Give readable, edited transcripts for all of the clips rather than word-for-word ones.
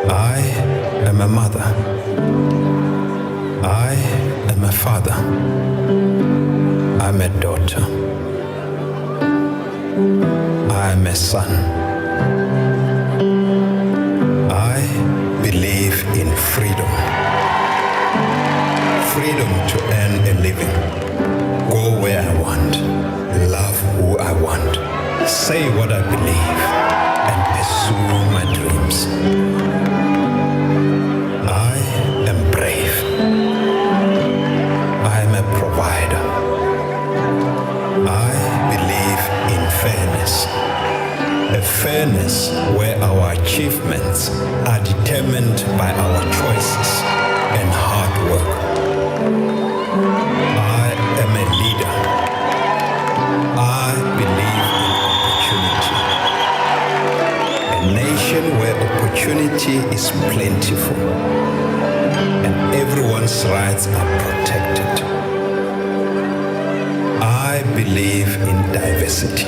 I am a mother. I am a father. I'm a daughter. I am a son. I believe in freedom. Freedom to earn a living. Go where I want. Love who I want. Say what I believe and pursue my dreams. I am brave. I am a provider. I believe in fairness. A fairness where our achievements are determined by our choices and hard work. I am a leader. I believe in opportunity. A nation where opportunity is plentiful and everyone's rights are protected. I believe in diversity.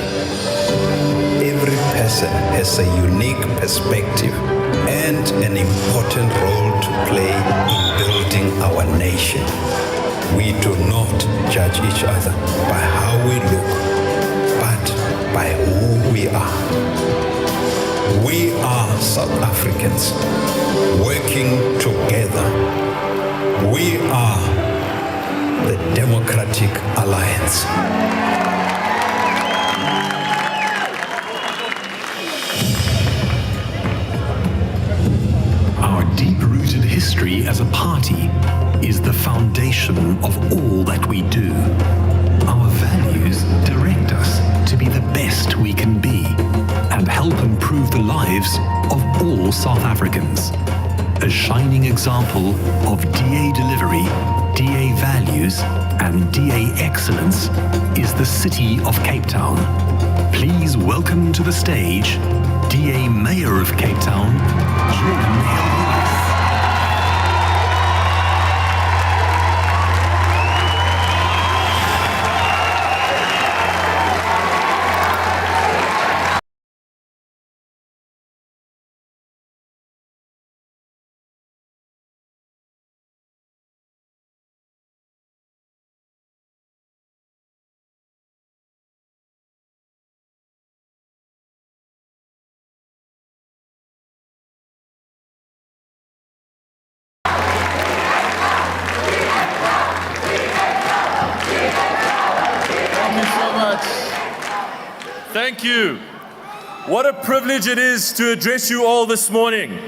Every person has a unique perspective and an important role to play in building our nation. We do not judge each other by how we look, but by who we are. We are South Africans working together. We are the Democratic Alliance. Our deep-rooted history as a party is the foundation of all that we do. Our values direct us to be the best we can be and help improve the lives of all South Africans. A shining example of DA delivery, DA values, and DA excellence is the city of Cape Town. Please welcome to the stage DA Mayor of Cape Town, Johannesburg. Thank you. What a privilege it is to address you all this morning.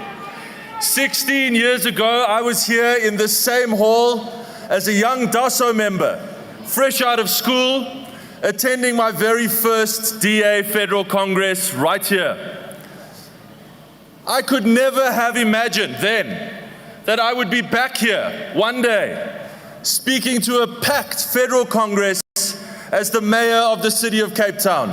16 years ago, I was here in this same hall as a young DASO member, fresh out of school, attending my very first DA Federal Congress right here. I could never have imagined then that I would be back here one day, speaking to a packed Federal Congress as the Mayor of the city of Cape Town.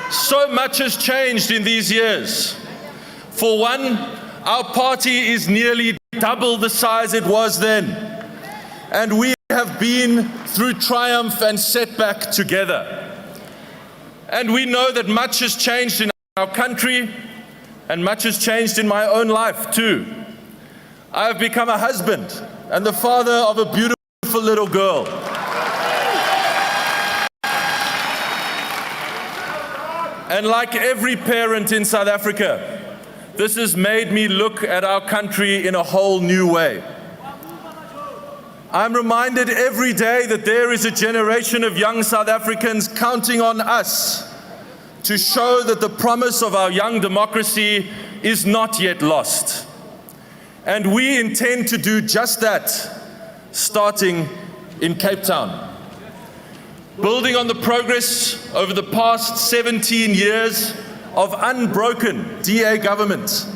So much has changed in these years. For one, our party is nearly double the size it was then. And we have been through triumph and setback together. And we know that much has changed in our country, and much has changed in my own life too. I have become a husband and the father of a beautiful little girl. And like every parent in South Africa, this has made me look at our country in a whole new way. I'm reminded every day that there is a generation of young South Africans counting on us to show that the promise of our young democracy is not yet lost. And we intend to do just that, starting in Cape Town. Building on the progress over the past 17 years of unbroken DA government,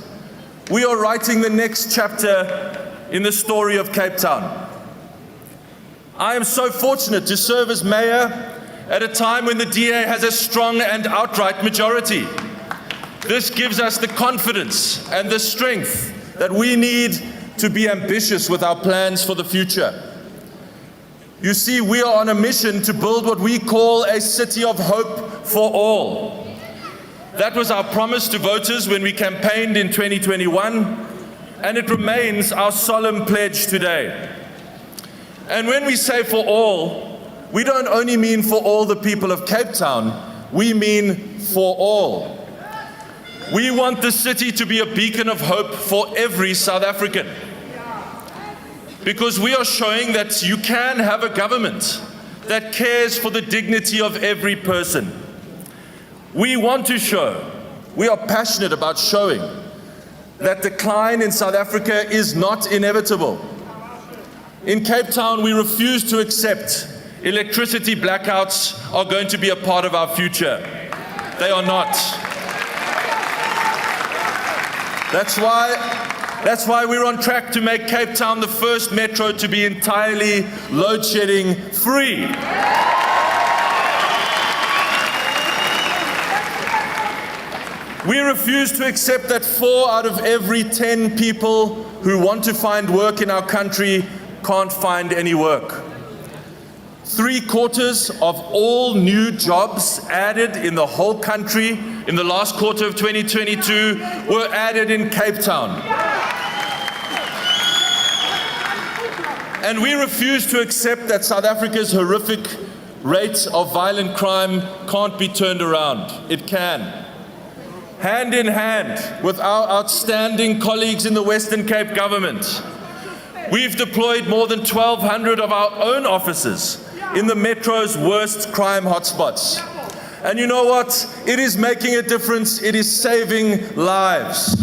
we are writing the next chapter in the story of Cape Town. I am so fortunate to serve as mayor at a time when the DA has a strong and outright majority. This gives us the confidence and the strength that we need to be ambitious with our plans for the future. You see, we are on a mission to build what we call a city of hope for all. That was our promise to voters when we campaigned in 2021, and it remains our solemn pledge today. And when we say for all, we don't only mean for all the people of Cape Town, we mean for all. We want the city to be a beacon of hope for every South African. Because we are showing that you can have a government that cares for the dignity of every person. We want to show, we are passionate about showing that decline in South Africa is not inevitable. In Cape Town, we refuse to accept electricity blackouts are going to be a part of our future. They are not. That's why we're on track to make Cape Town the first metro to be entirely load-shedding free. We refuse to accept that 4 out of every 10 people who want to find work in our country can't find any work. 3/4 of all new jobs added in the whole country in the last quarter of 2022 were added in Cape Town. And we refuse to accept that South Africa's horrific rate of violent crime can't be turned around. It can. Hand in hand with our outstanding colleagues in the Western Cape government, we've deployed more than 1,200 of our own officers in the Metro's worst crime hotspots. And you know what? It is making a difference. It is saving lives.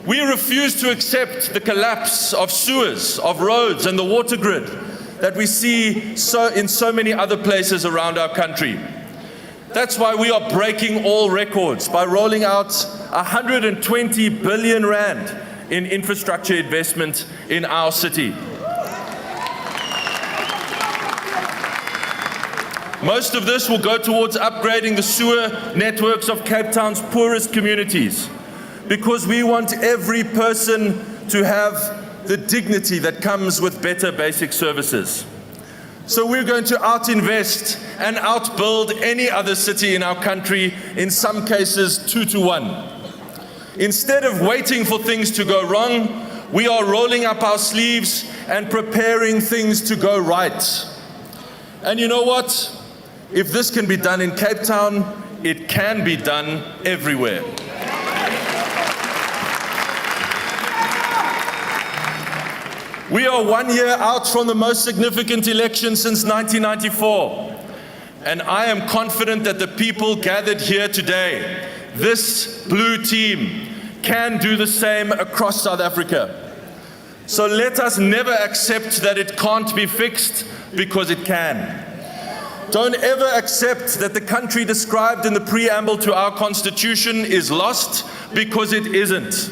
We refuse to accept the collapse of sewers, of roads, and the water grid that we see in so many other places around our country. That's why we are breaking all records by rolling out 120 billion rand in infrastructure investment in our city. Most of this will go towards upgrading the sewer networks of Cape Town's poorest communities, because we want every person to have the dignity that comes with better basic services. So we're going to out-invest and outbuild any other city in our country, in some cases 2-to-1. Instead of waiting for things to go wrong, we are rolling up our sleeves and preparing things to go right. And you know what? If this can be done in Cape Town, it can be done everywhere. We are 1 year out from the most significant election since 1994. And I am confident that the people gathered here today, this blue team, can do the same across South Africa. So let us never accept that it can't be fixed, because it can. Don't ever accept that the country described in the preamble to our Constitution is lost, because it isn't.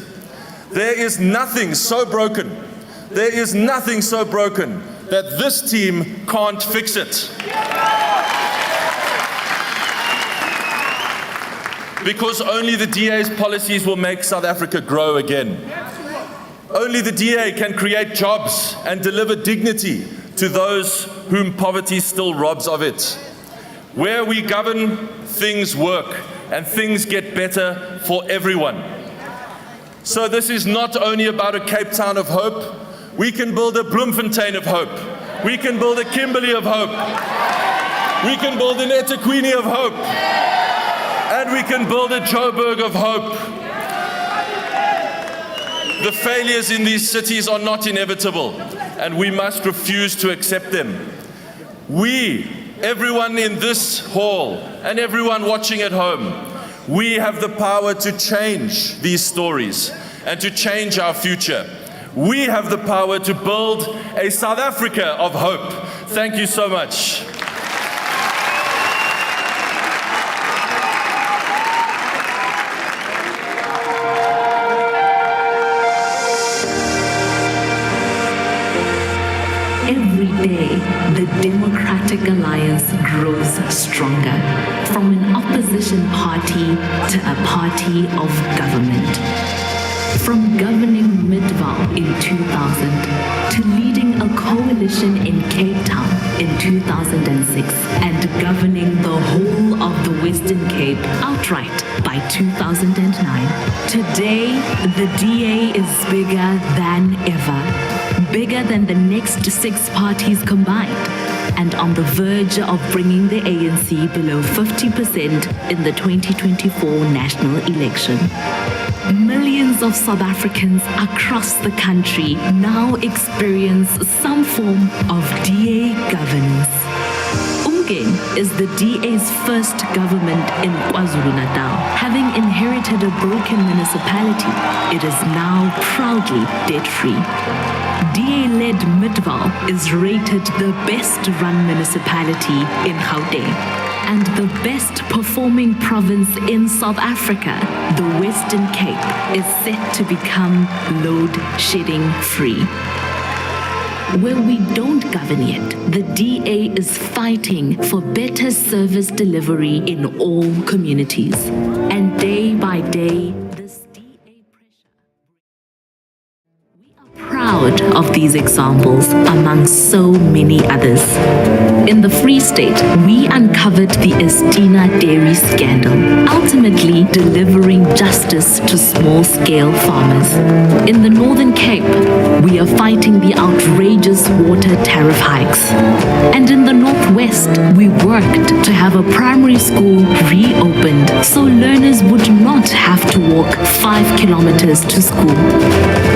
There is nothing so broken. There is nothing so broken that this team can't fix it. Because only the DA's policies will make South Africa grow again. Only the DA can create jobs and deliver dignity to those whom poverty still robs of it. Where we govern, things work and things get better for everyone. So this is not only about a Cape Town of hope. We can build a Bloemfontein of hope. We can build a Kimberley of hope. We can build an eThekwini of hope. And we can build a Joburg of hope. The failures in these cities are not inevitable, and we must refuse to accept them. We, everyone in this hall and everyone watching at home, we have the power to change these stories and to change our future. We have the power to build a South Africa of hope. Thank you so much. Every day, the Democratic Alliance grows stronger, from an opposition party to a party of government. From governing Midvale in 2000 to leading a coalition in Cape Town in 2006 and governing the whole of the Western Cape outright by 2009, today the DA is bigger than ever, bigger than the next 6 parties combined, and on the verge of bringing the ANC below 50% in the 2024 national election. Millions of South Africans across the country now experience some form of DA governance. Umgeni is the DA's first government in KwaZulu-Natal. Having inherited a broken municipality, it is now proudly debt-free. DA-led Midvale is rated the best-run municipality in Gauteng and the best-performing province in South Africa. The Western Cape is set to become load-shedding free. Where we don't govern yet, the DA is fighting for better service delivery in all communities. And day by day, this DA pressure. We are proud of these examples among so many others. In the Free State, we uncovered the Estina dairy scandal, ultimately delivering justice to small-scale farmers. In the Northern Cape, we are fighting the outrageous water tariff hikes. And in the Northwest, we worked to have a primary school reopened so learners would not have to walk 5 kilometers to school.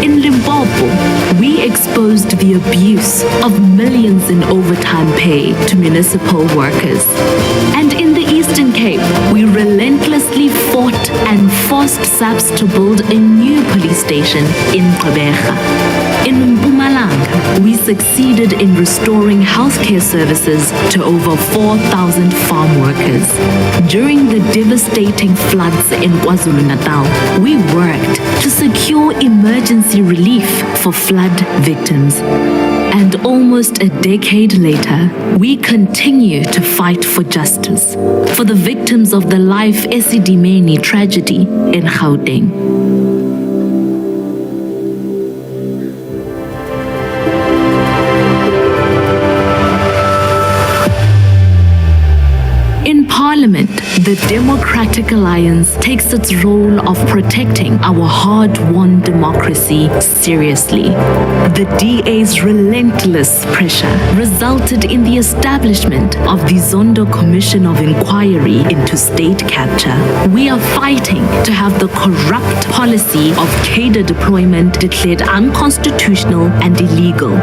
In Limpopo, we exposed the abuse of millions in overtime pay to municipal workers. And in the Eastern Cape, we relentlessly fought and forced SAPS to build a new police station in Gqeberha. In Mpumalanga, we succeeded in restoring healthcare services to over 4,000 farm workers. During the devastating floods in KwaZulu-Natal, we worked to secure emergency relief for flood victims. And almost a decade later, we continue to fight for justice for the victims of the Life Esidimeni tragedy in Gauteng. Parliament, the Democratic Alliance takes its role of protecting our hard-won democracy seriously. The DA's relentless pressure resulted in the establishment of the Zondo Commission of Inquiry into State Capture. We are fighting to have the corrupt policy of cadre deployment declared unconstitutional and illegal,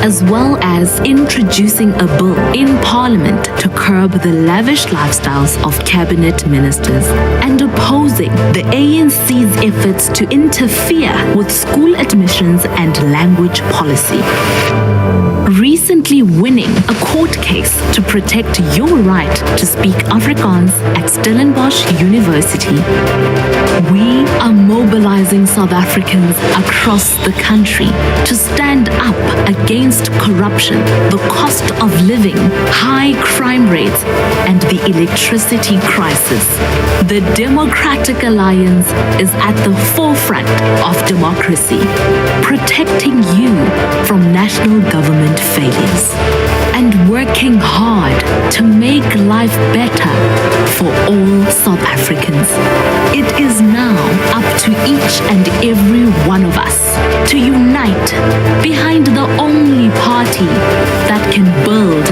as well as introducing a bill in Parliament to curb the lavish lifestyles of cabinet ministers and opposing the ANC's efforts to interfere with school admissions and language policy. Recently winning a court case to protect your right to speak Afrikaans at Stellenbosch University. We are mobilizing South Africans across the country to stand up against corruption, the cost of living, high crime rates, and the electricity crisis. The Democratic Alliance is at the forefront of democracy, protecting you from national government failures and working hard to make life better for all South Africans. It is now up to each and every one of us to unite behind the only party that can build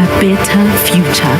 a better future.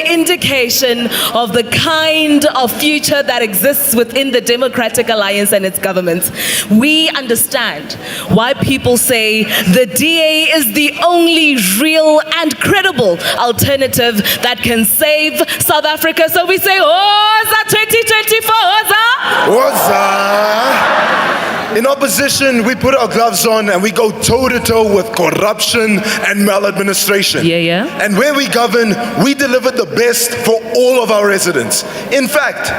Indication of the kind of future that exists within the Democratic Alliance and its governments. We understand why people say the DA is the only real and credible alternative that can save South Africa. So we say, Oza 2024, Oza! Oza! In opposition, we put our gloves on and we go toe-to-toe with corruption and maladministration. Yeah. And where we govern, we deliver the best for all of our residents. In fact,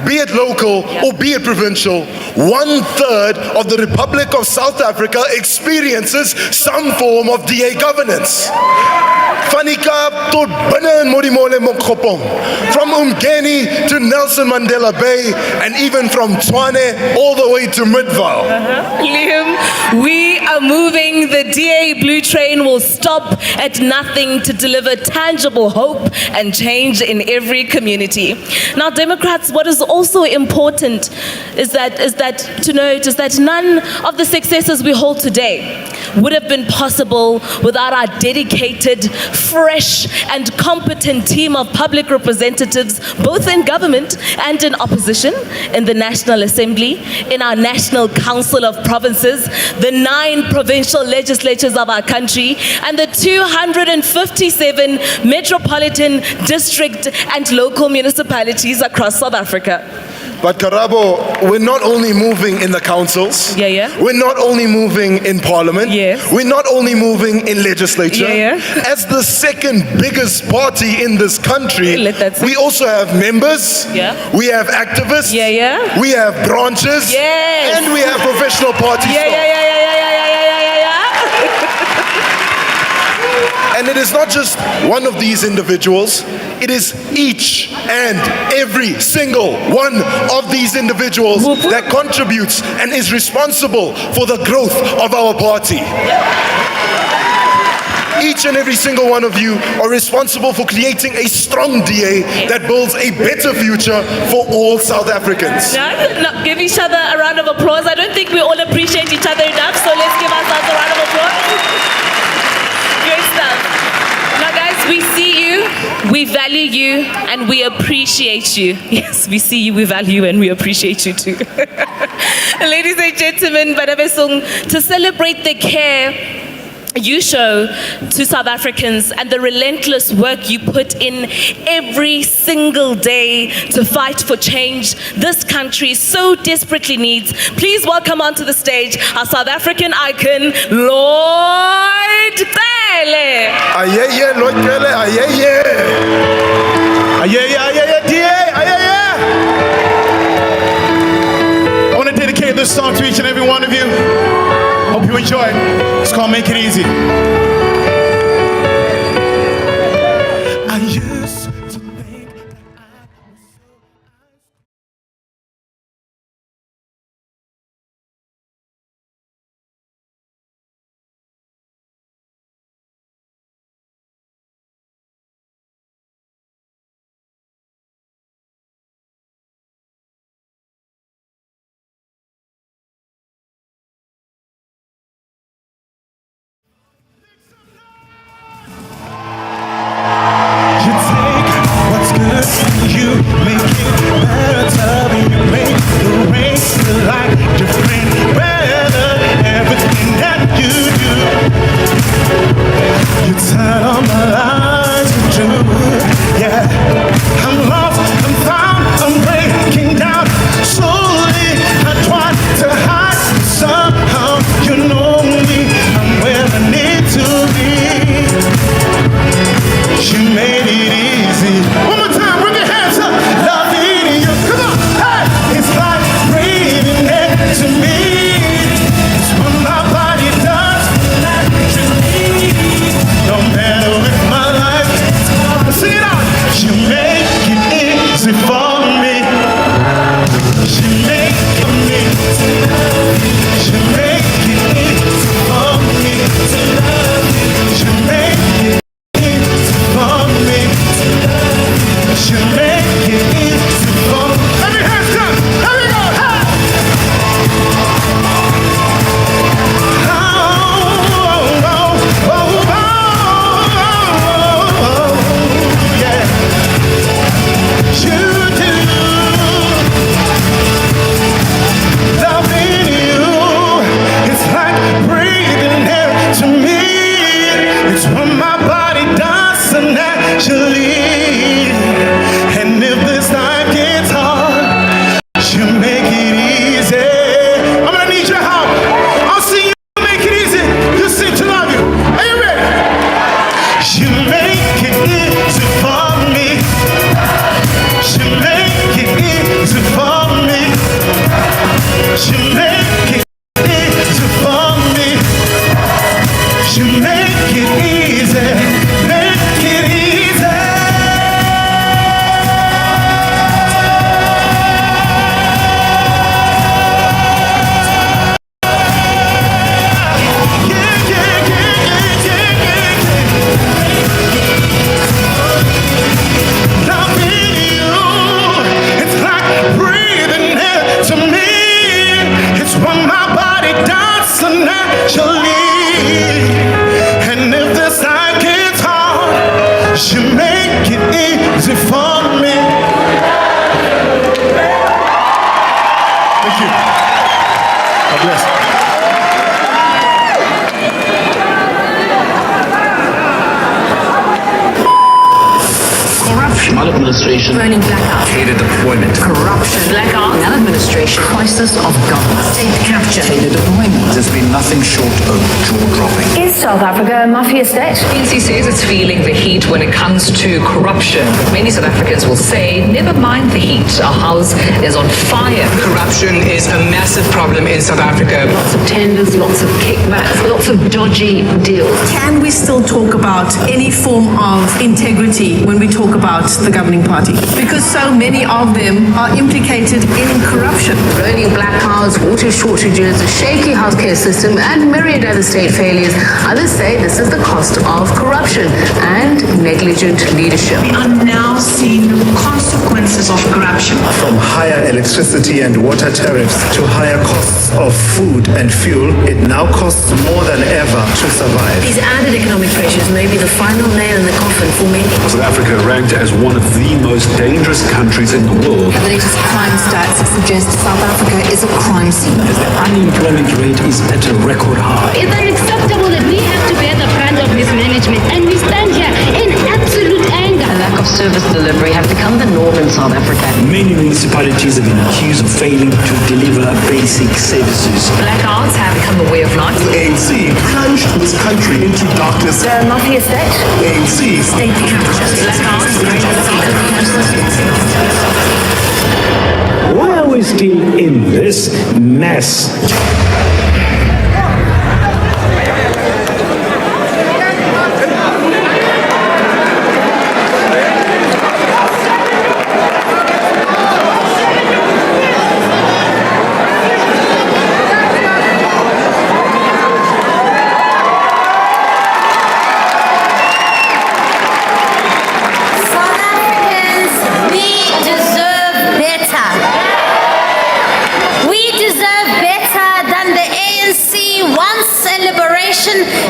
be it local or be it provincial, 1/3 of the Republic of South Africa experiences some form of DA governance. Van die Kaap tot binne in Modimolle Mokgopong, from Umgeni to Nelson Mandela Bay, and even from Tshwane all the way to Midvale. Liam, we are moving. The DA Blue Train will stop at nothing to deliver tangible hope and change in every community. Now, Democrats, what is also important is that none of the successes we hold today would have been possible without our dedicated, fresh, and competent team of public representatives, both in government and in opposition, in the National Assembly, in our National Council of Provinces, the 9 provincial legislatures of our country, and the 257 metropolitan, district, and local municipalities across South Africa. But Karabo, we're not only moving in the councils. Yeah. We're not only moving in parliament. Yes. We're not only moving in legislature. Yeah. As the second biggest party in this country, Let that we also have members. Yeah. We have activists. Yeah. We have branches. Yes. And we have professional parties. Yeah. And it is not just one of these individuals, it is each and every single one of these individuals that contributes and is responsible for the growth of our party. Each and every single one of you are responsible for creating a strong DA that builds a better future for all South Africans. No, give each other a round of applause. I don't think we all appreciate each other enough, so let's give ourselves a round of applause. Great stuff. Now guys, we see you, we value you, and we appreciate you. Yes, we see you, we value you, and we appreciate you too. Ladies and gentlemen, Badabesong, to celebrate the care you show to South Africans and the relentless work you put in every single day to fight for change this country so desperately needs, please welcome onto the stage our South African icon, Lloyd Bele. Ayeye, Lloyd Bele, ayeye. Ayeye, DA, ayeye. I want to dedicate this song to each and every one of you. Hope you enjoy it. It's called Make It Easy. I used to think that I was you make it better, you make the race like different, better, everything that you do. You turn on my lights with you, yeah. I'm lost, I'm found, I'm breaking down. Slowly, I try to hide somehow. You know me, I'm where I need to be. You made it easy. One more time, bring your hands up. maladministration, burning blackouts, data deployment, corruption, blackout, maladministration, crisis of government, state capture, data deployment. There's been nothing short of jaw-dropping. Is South Africa a mafia state? ANC says it's feeling the heat when it comes to corruption. Many South Africans will say, never mind the heat. Our house is on fire. Corruption is a massive problem in South Africa. Lots of tenders, lots of kickbacks, lots of dodgy deals. Can we still talk about any form of integrity when we talk about the governing party? Because so many of them are implicated in corruption. Burning blackouts, water shortages, a shaky healthcare system, and myriad other state failures. Others say this is the cost of corruption and negligent leadership. We are now seeing the consequences of corruption. From higher electricity and water tariffs to higher costs of food and fuel, it now costs more than ever to survive. These added economic pressures may be the final nail in the coffin for many. South Africa ranked as one of the most dangerous countries in the world. The latest crime stats suggest South Africa is a crime scene. The unemployment rate is at a record high. It's unacceptable that we have to bear the brunt of mismanagement, and we stand here in absolute anger. A lack of service delivery have become the norm in South Africa. Many municipalities have been accused of failing to deliver basic services. Blackouts have become a way of life. The ANC plunged this country into darkness. The mafia state? The ANC State capture. Why are we still in this mess?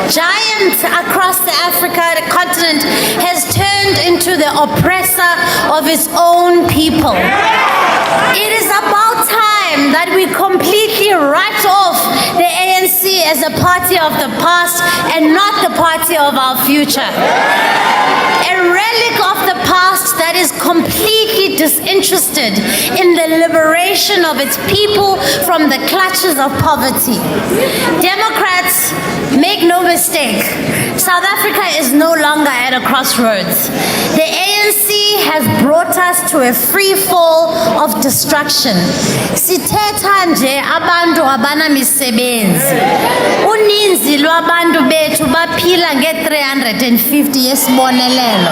Giant across the Africa continent has turned into the oppressor of its own people. It is about time that we completely write off the ANC as a party of the past and not the party of our future. A relic of the past that is completely disinterested in the liberation of its people from the clutches of poverty. Democrats, make no mistake, South Africa is no longer at a crossroads. The ANC has brought us to a free fall of destruction. Sithetha nje abantu abana misebenzi. Uninzi lwabantu bethu baphila nge-350 yesibonelelo.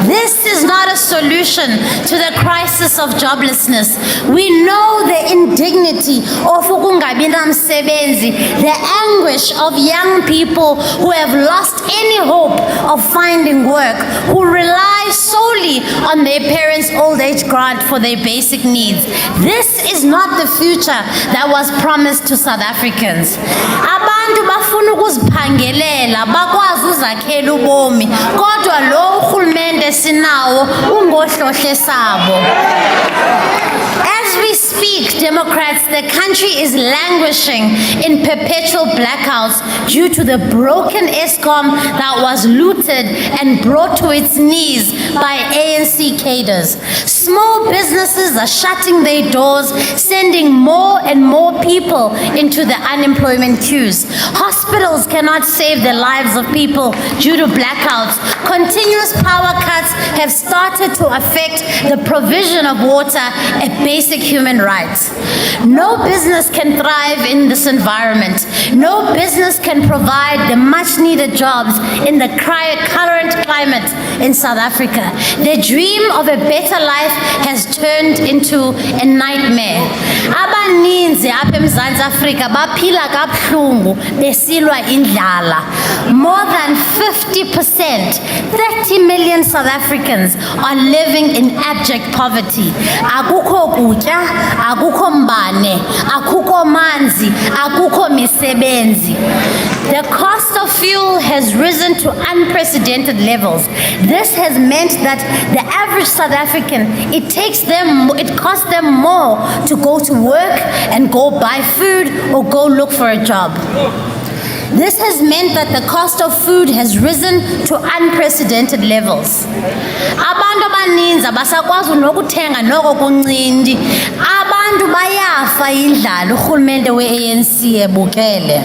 This is not a solution to the crisis of joblessness. We know the indignity of ukungabi namsebenzi, the anguish of young people who have lost any hope of finding work, who rely solely on their parents' old age grant for their basic needs. This is not the future that was promised to South Africans. Abantu bafuna ukuziphangelela bakwazi uzakhela ubomi kodwa lo urhulumente sinawo ungohlohle sabo. As we speak, Democrats, the country is languishing in perpetual blackouts due to the broken ESCOM that was looted and brought to its knees by ANC cadres. Small businesses are shutting their doors, sending more and more people into the unemployment queues. Hospitals cannot save the lives of people due to blackouts. Continuous power cuts have started to affect the provision of water, a basic human right. No business can thrive in this environment. No business can provide the much needed jobs in the current climate in South Africa. The dream of a better life has turned into a nightmare. Abaninzi apha eMzantsi Afrika baphila kabuhlungu besilwa indlala. More than 50%, 30 million South Africans are living in abject poverty. Akukho kutya, akukho mbane, akukho manzi, akukho misebenzi. The cost of fuel has risen to unprecedented levels. This has meant that the average South African, it costs them more to go to work and go buy food or go look for a job. This has meant that the cost of food has risen to unprecedented levels. Abantu abaninzi abasakwazi nokuthenga noko kuncindi. Abantu bayafa indlala urhulumente we-ANC ebukele.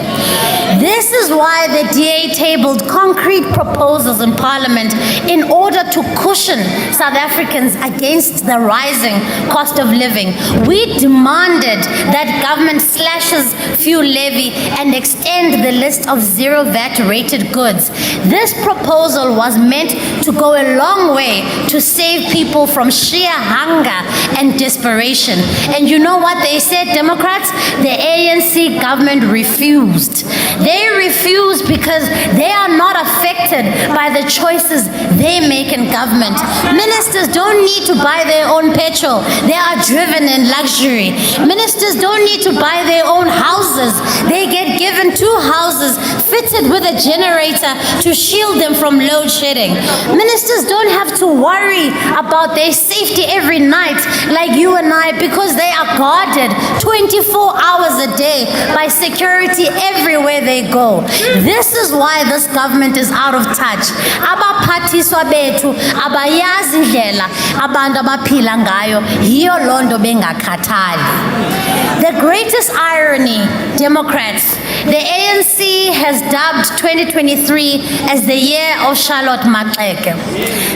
This is why the DA tabled concrete proposals in Parliament in order to cushion South Africans against the rising cost of living. We demanded that government slashes fuel levy and extend the list of zero VAT rated goods. This proposal was meant to go a long way to save people from sheer hunger and desperation. And you know what they said, Democrats? The ANC government refused. They refuse because they are not affected by the choices they make in government. Ministers don't need to buy their own petrol. They are driven in luxury. Ministers don't need to buy their own houses. They get given 2 houses fitted with a generator to shield them from load shedding. Ministers don't have to worry about their safety every night like you and I, because they are guarded 24 hours a day by security everywhere they go. This is why this government is out of touch. Abaphathiswa bethu abayazi indlela abantu abaphila ngayo, yiyo lonto bengakhathali. The greatest irony, Democrats, the ANC has dubbed 2023 as the year of Charlotte Maxeke.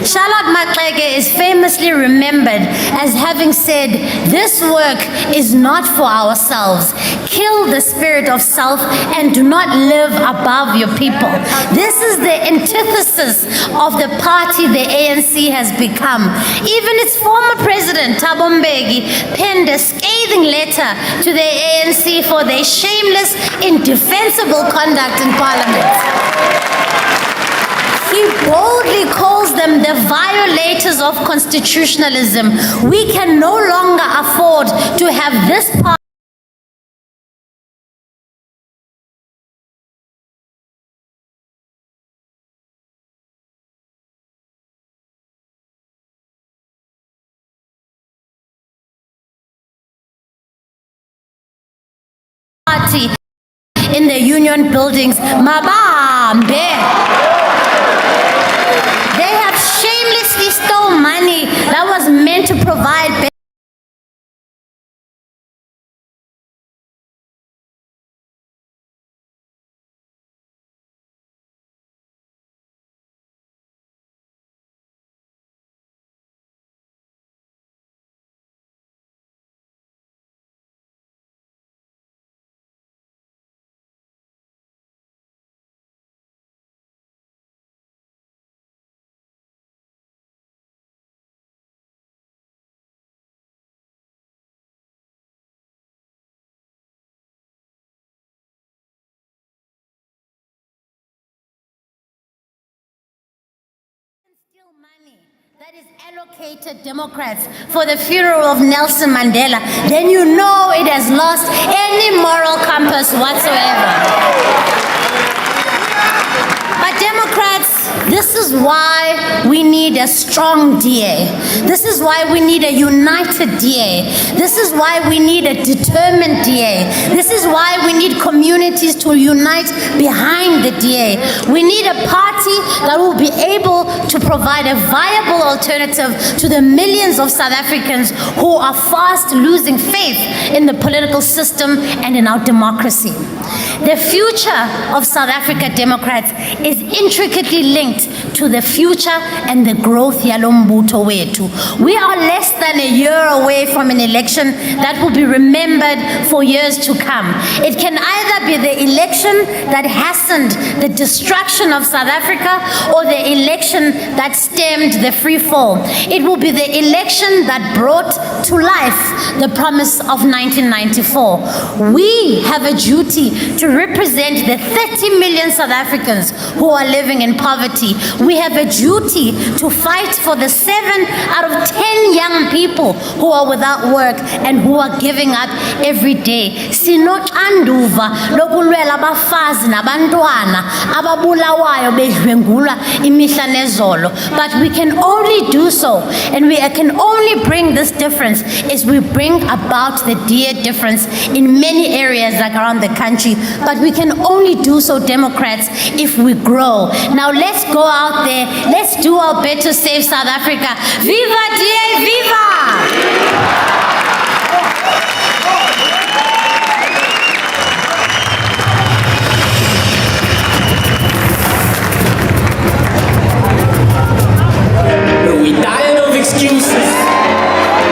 Charlotte Maxeke is famously remembered as having said, "This work is not for ourselves. Kill the spirit of self and do not live above your people." This is the antithesis of the party the ANC has become. Even its former president, Thabo Mbeki, penned a scathing letter to the ANC for their shameless, indefensible conduct in Parliament. He boldly calls them the violators of constitutionalism. We can no longer afford to have this party in the union buildings. Mabambe. They have shamelessly stolen money that was meant to provide money that is allocated Democrats for the funeral of Nelson Mandela, then you know it has lost any moral compass whatsoever. But Democrats, this is why we need a strong DA. This is why we need a united DA. This is why we need a determined DA. This is why we need communities to unite behind the DA. We need a party that will be able to provide a viable alternative to the millions of South Africans who are fast losing faith in the political system and in our democracy. The future of South Africa, Democrats, is intricately linked to the future and the growth yalombutho wetu. We are less than a year away from an election that will be remembered for years to come. It can either be the election that hastened the destruction of South Africa or the election that stemmed the free fall. It will be the election that brought to life the promise of 1994. We have a duty to represent the 30 million South Africans who are living in poverty. We have a duty to fight for the 7 out of 10 young people who are without work and who are giving up every day. Sinoxanduva lokulwela abafazi nabantwana ababulawayo bedlwengulwa imihla nezolo. But we can only do so, and we can only bring this difference is we bring about the DA difference in many areas like around the country. But we can only do so, Democrats, if we grow. Now let's go out there, let's do our bit to save South Africa. Viva DA, viva! We tired of excuses.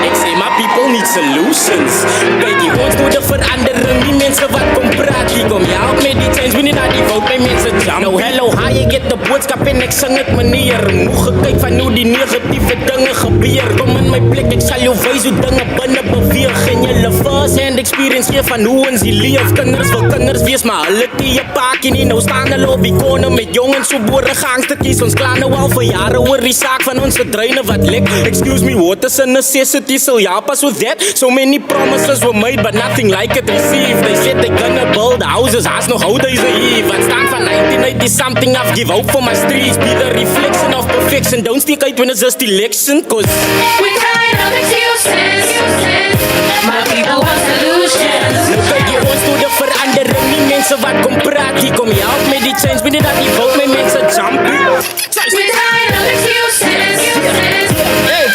Ek sê my people need solutions. Kyk, ons moet 'n verandering. Die mense wat kom praat, die kom help met die change. We need not die vote by mense jam. Nou hello, how you get the boodskap en ek sing dit meneer. Moeg gekyk van hoe die negatiewe dinge gebeur. Kom in my plek, ek sal jou wys hoe dinge binne beweeg. En julle first hand experience gee van hoe ons hier leef. Kinders wil kinders wees, maar hulle die 'n paadjie nie. Nou staan hulle op die korne met jongens so boere gangstertjies. Ons kla nou al vir jare oor die saak van ons dreine wat lek. Excuse me, water's a necessity, so help us with that. So many promises were made, but nothing like it received. They said they're gonna build houses, haast nog how days a eve. Wat staan van 1980 something, I've give hope for my streets. Be the reflection of perfection, don't stick out when it's just election, cause we're tired of excuses. My people want solutions. Nou kyk jy ons toe die verandering, nie mense wat kom praat, die kom help met die change, wanneer dat die vote my mense jump. We're tired of excuses.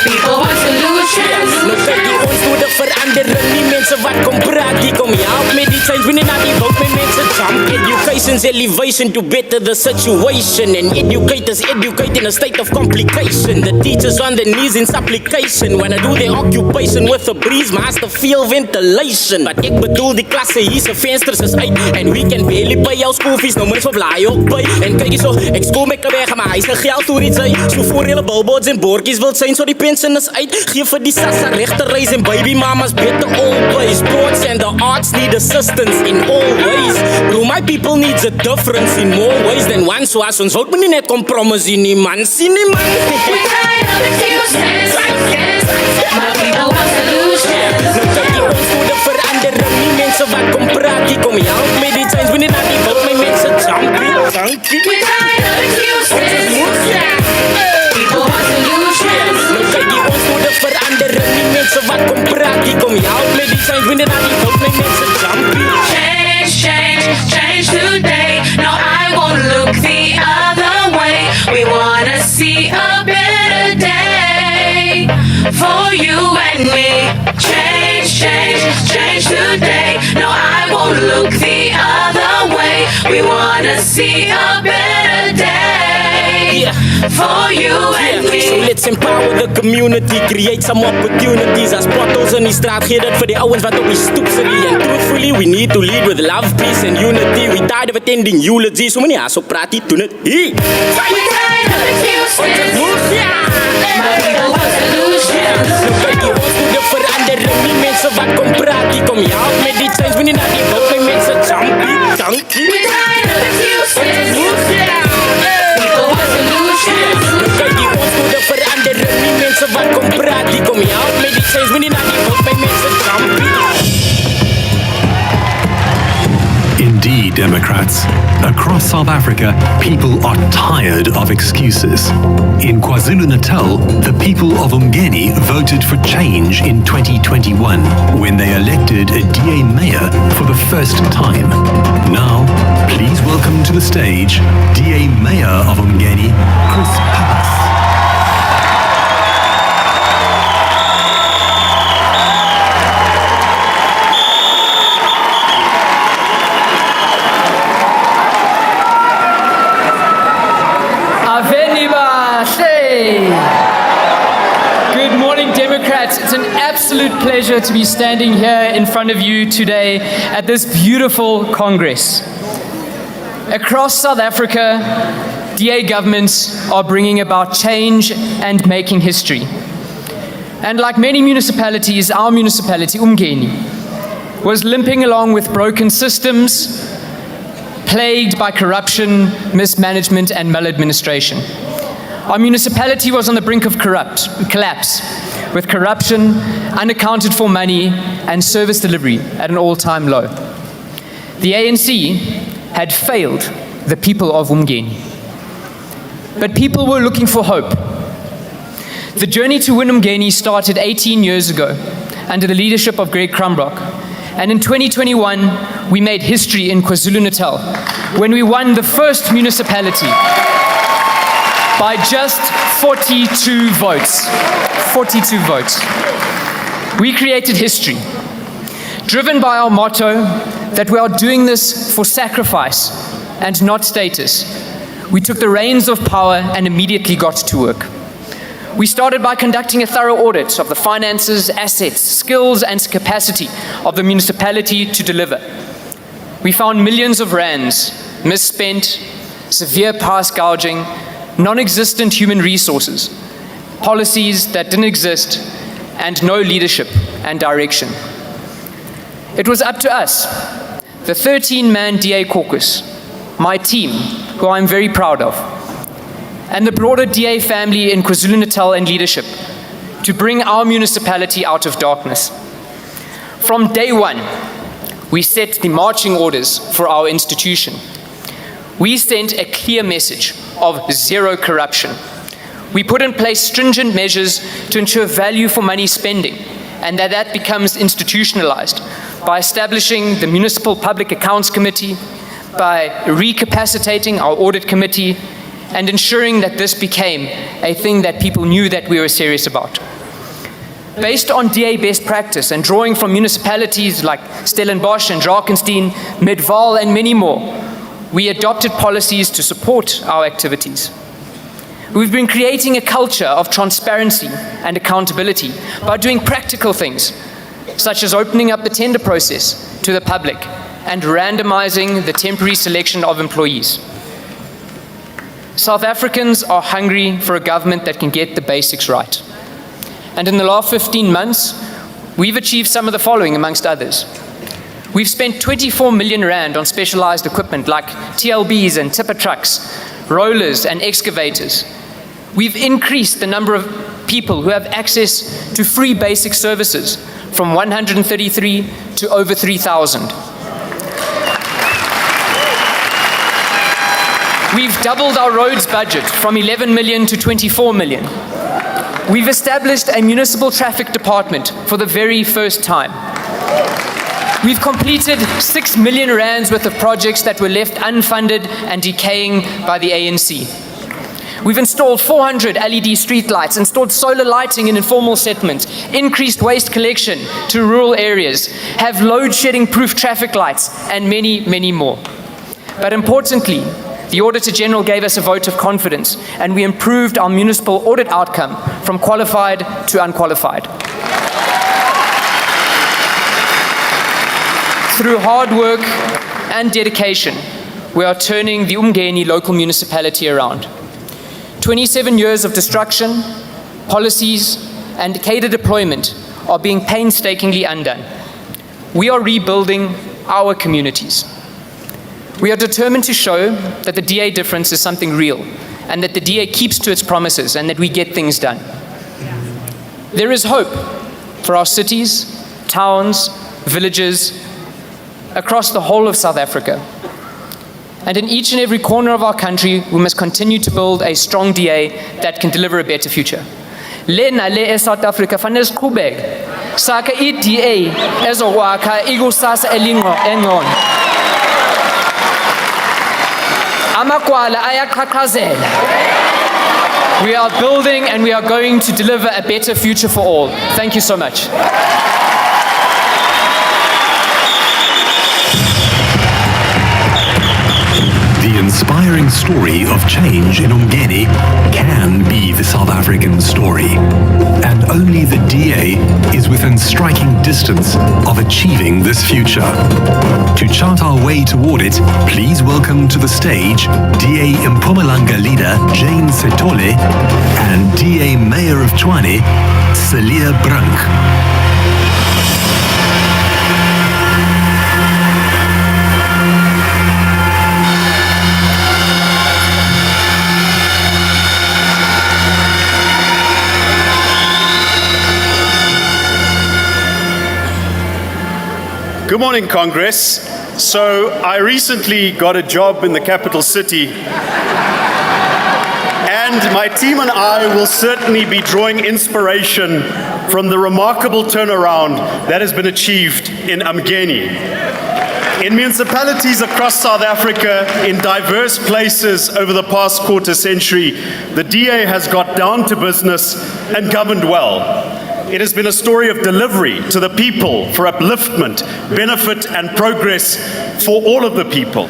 People want solutions. Nou kyk jy ons toe die verandering, nie mense wat kom praat, die kom help met die change, wanneer dat die vote my mense jump. Education's elevation to better the situation, and educators educate in a state of complication. The teachers on their knees in supplication, wanna do their occupation with a breeze, maar has to feel ventilation. But ek bedoel die klasse hier se vensters is uit, and we can barely pay jou school fees, nou mens of laai ook by. En kyk jy so, ek skool my weg, maar hy se geld toe iets hy. So voor hele billboards en bordjies wil sien, so die pension is uit. Geef vir die sassa regte reis en baby mamas beter always. Sports and the arts need assistance in all ways. Bro, my people needs a difference in more ways than one, so as ons vote nie net kompromis nie man, sien nie man. We're tired of excuses. My people want solutions. Nou kyk jy ons moet 'n verandering, nie mense wat kom praat, die kom help met die change, wanneer dat die vote my mense jump. We're tired of excuses. People want solutions. Nou kyk jy ons moet 'n verandering, nie mense wat kom praat, die kom help met die change, wanneer dat die vote my mense jump. Change today. No, I won't look the other way. We wanna see a better day for you and me. Change today. No, I won't look the other way. We wanna see a better day for you and me. So let's empower the community, create some opportunities. As potholes in die straat, gee dit vir die ouens wat op die stoep sit. And truthfully, we need to lead with love, peace and unity. We tired of attending eulogies, so many ass op praat die doen het. We're tired of excuses. My people want solutions. Nou kyk jy ons moet 'n verandering, nie mense wat kom praat, die kom help met die change, wanneer dat die vote my mense jump. We're tired of excuses. People want solutions. Nou kyk jy ons moet 'n verandering, nie mense wat kom praat, die kom help met die change, wanneer dat die vote my mense jump. Indeed, Democrats. Across South Africa, people are tired of excuses. In KwaZulu-Natal, the people of Umgeni voted for change in 2021 when they elected a DA mayor for the first time. Now, please welcome to the stage DA Mayor of Umgeni, Mpho Phalatse. Good morning, Democrats. It's an absolute pleasure to be standing here in front of you today at this beautiful Congress. Across South Africa, DA governments are bringing about change and making history. And like many municipalities, our municipality, Umgeni, was limping along with broken systems, plagued by corruption, mismanagement, and maladministration. Our municipality was on the brink of collapse. with corruption, unaccounted for money, and service delivery at an all-time low. The ANC had failed the people of Umgeni. But people were looking for hope. The journey to win Umgeni started 18 years ago under the leadership of Greg Crumbrock. And in 2021, we made history in KwaZulu-Natal when we won the first municipality by just 42 votes. 42 votes. We created history, driven by our motto that we are doing this for sacrifice and not status. We took the reins of power and immediately got to work. We started by conducting a thorough audit of the finances, assets, skills, and capacity of the municipality to deliver. We found millions of rands misspent, severe price gouging, non-existent human resources, policies that didn't exist, and no leadership and direction. It was up to us, the 13-man DA caucus, my team, who I'm very proud of, and the broader DA family in KwaZulu-Natal and leadership to bring our municipality out of darkness. From day one, we set the marching orders for our institution. We sent a clear message of zero corruption. We put in place stringent measures to ensure value for money spending and that becomes institutionalized by establishing the Municipal Public Accounts Committee, by recapacitating our audit committee, and ensuring that this became a thing that people knew that we were serious about. Based on DA best practice and drawing from municipalities like Stellenbosch and Drakensberg, Midvale, and many more, we adopted policies to support our activities. We've been creating a culture of transparency and accountability by doing practical things, such as opening up the tender process to the public and randomizing the temporary selection of employees. South Africans are hungry for a government that can get the basics right. And in the last 15 months, we've achieved some of the following, amongst others. We've spent 24 million rand on specialized equipment like TLBs and tipper trucks, rollers and excavators. We've increased the number of people who have access to free basic services from 133 to over 3,000. We've doubled our roads budget from 11 million to 24 million. We've established a municipal traffic department for the very first time. We've completed 6 million rands worth of projects that were left unfunded and decaying by the ANC. We've installed 400 LED streetlights, installed solar lighting in informal settlements, increased waste collection to rural areas, have load-shedding proof traffic lights, and many, many more. But importantly, the Auditor General gave us a vote of confidence, and we improved our municipal audit outcome from qualified to unqualified. Through hard work and dedication, we are turning the Umgeni local municipality around. 27 years of destruction, policies, and cadre deployment are being painstakingly undone. We are rebuilding our communities. We are determined to show that the DA difference is something real, and that the DA keeps to its promises, and that we get things done. There is hope for our cities, towns, villages, across the whole of South Africa. And in each and every corner of our country, we must continue to build a strong DA that can deliver a better future. Lena le South Africa fanele siqhubeke saka i-DA ezokwakha ikusasa engcono. Amakwala ayaqhaqhazela. We are building and we are going to deliver a better future for all. Thank you so much. The inspiring story of change in Umgeni can be the South African story. And only the DA is within striking distance of achieving this future. To chart our way toward it, please welcome to the stage DA Mpumalanga leader Jane Setole and DA Mayor of Tshwane, Celia Brunk. Good morning, Congress. So I recently got a job in the capital city, and my team and I will certainly be drawing inspiration from the remarkable turnaround that has been achieved in Umgeni. In municipalities across South Africa, in diverse places over the past quarter century, the DA has got down to business and governed well. It has been a story of delivery to the people for upliftment, benefit and progress for all of the people.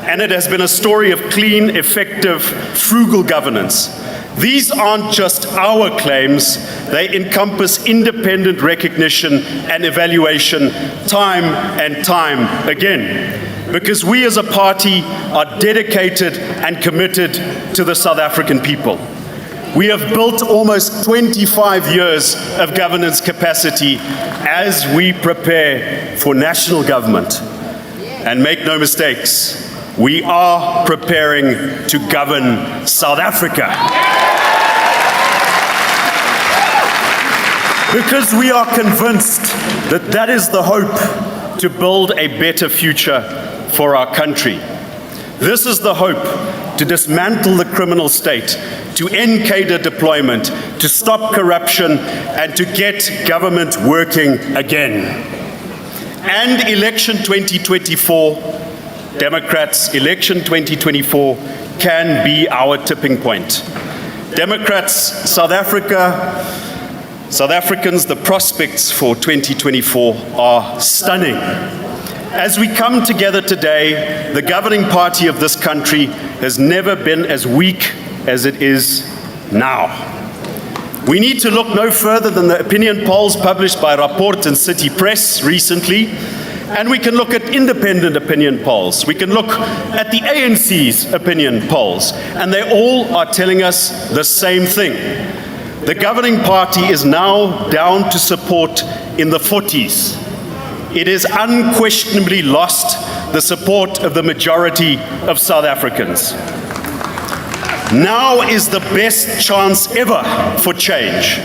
And it has been a story of clean, effective, frugal governance. These aren't just our claims, they encompass independent recognition and evaluation time and time again. Because we as a party are dedicated and committed to the South African people. We have built almost 25 years of governance capacity as we prepare for national government. And make no mistakes, we are preparing to govern South Africa. Because we are convinced that that is the hope to build a better future for our country. This is the hope to dismantle the criminal state, to end cadre deployment, to stop corruption, and to get government working again. And election 2024, Democrats, election 2024 can be our tipping point. Democrats, South Africans, the prospects for 2024 are stunning. As we come together today, the governing party of this country has never been as weak as it is now. We need to look no further than the opinion polls published by Rapport and City Press recently, and we can look at independent opinion polls. We can look at the ANC's opinion polls, and they all are telling us the same thing. The governing party is now down to support in the 40s. It has unquestionably lost the support of the majority of South Africans. Now is the best chance ever for change.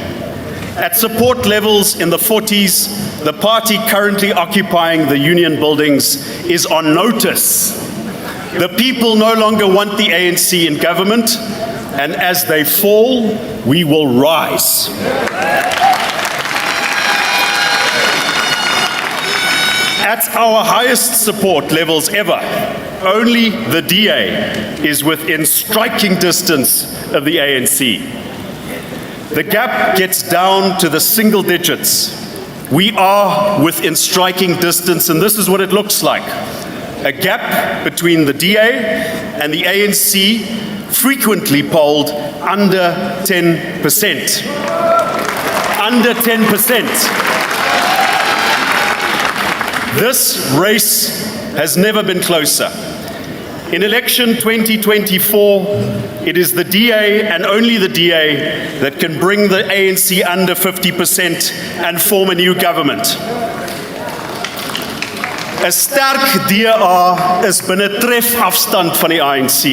At support levels in the 40s, the party currently occupying the union buildings is on notice. The people no longer want the ANC in government, and as they fall, we will rise. At our highest support levels ever, only the DA is within striking distance of the ANC. The gap gets down to the single digits. We are within striking distance, and this is what it looks like. A gap between the DA and the ANC, frequently polled under 10%. Under 10%. This race has never been closer. In election 2024, it is the DA and only the DA that can bring the ANC under 50% and form a new government. 'n sterk DA is binne trefafstand van die ANC.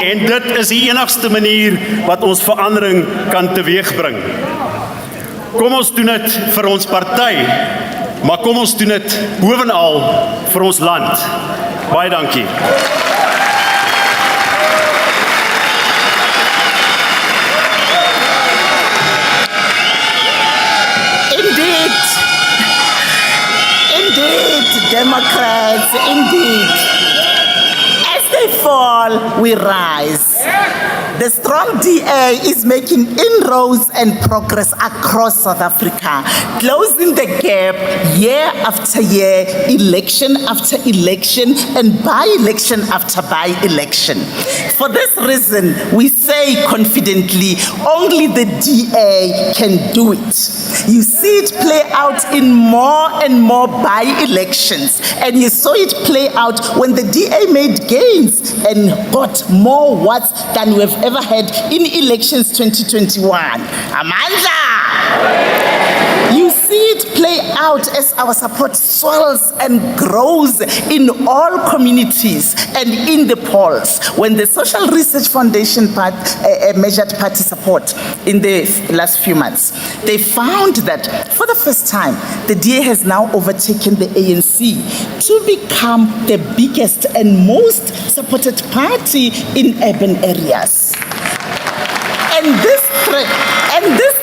En dit is die enigste manier wat ons verandering kan teweegbring. Kom ons doen dit vir ons party, maar kom ons doen dit bovenal vir ons land. Baie dankie. Indeed, Democrats, indeed. As they fall, we rise. The strong DA is making inroads and progress across South Africa, closing the gap year after year, election after election, and by-election after by-election. For this reason, we say confidently, only the DA can do it. You see it play out in more and more by-elections, and you saw it play out when the DA made gains and got more votes than we've ever had in elections 2021. Amandla! You see it play play out as our support swells and grows in all communities and in the polls. When the Social Research Foundation measured party support in the last few months, they found that for the first time, the DA has now overtaken the ANC to become the biggest and most supported party in urban areas. And this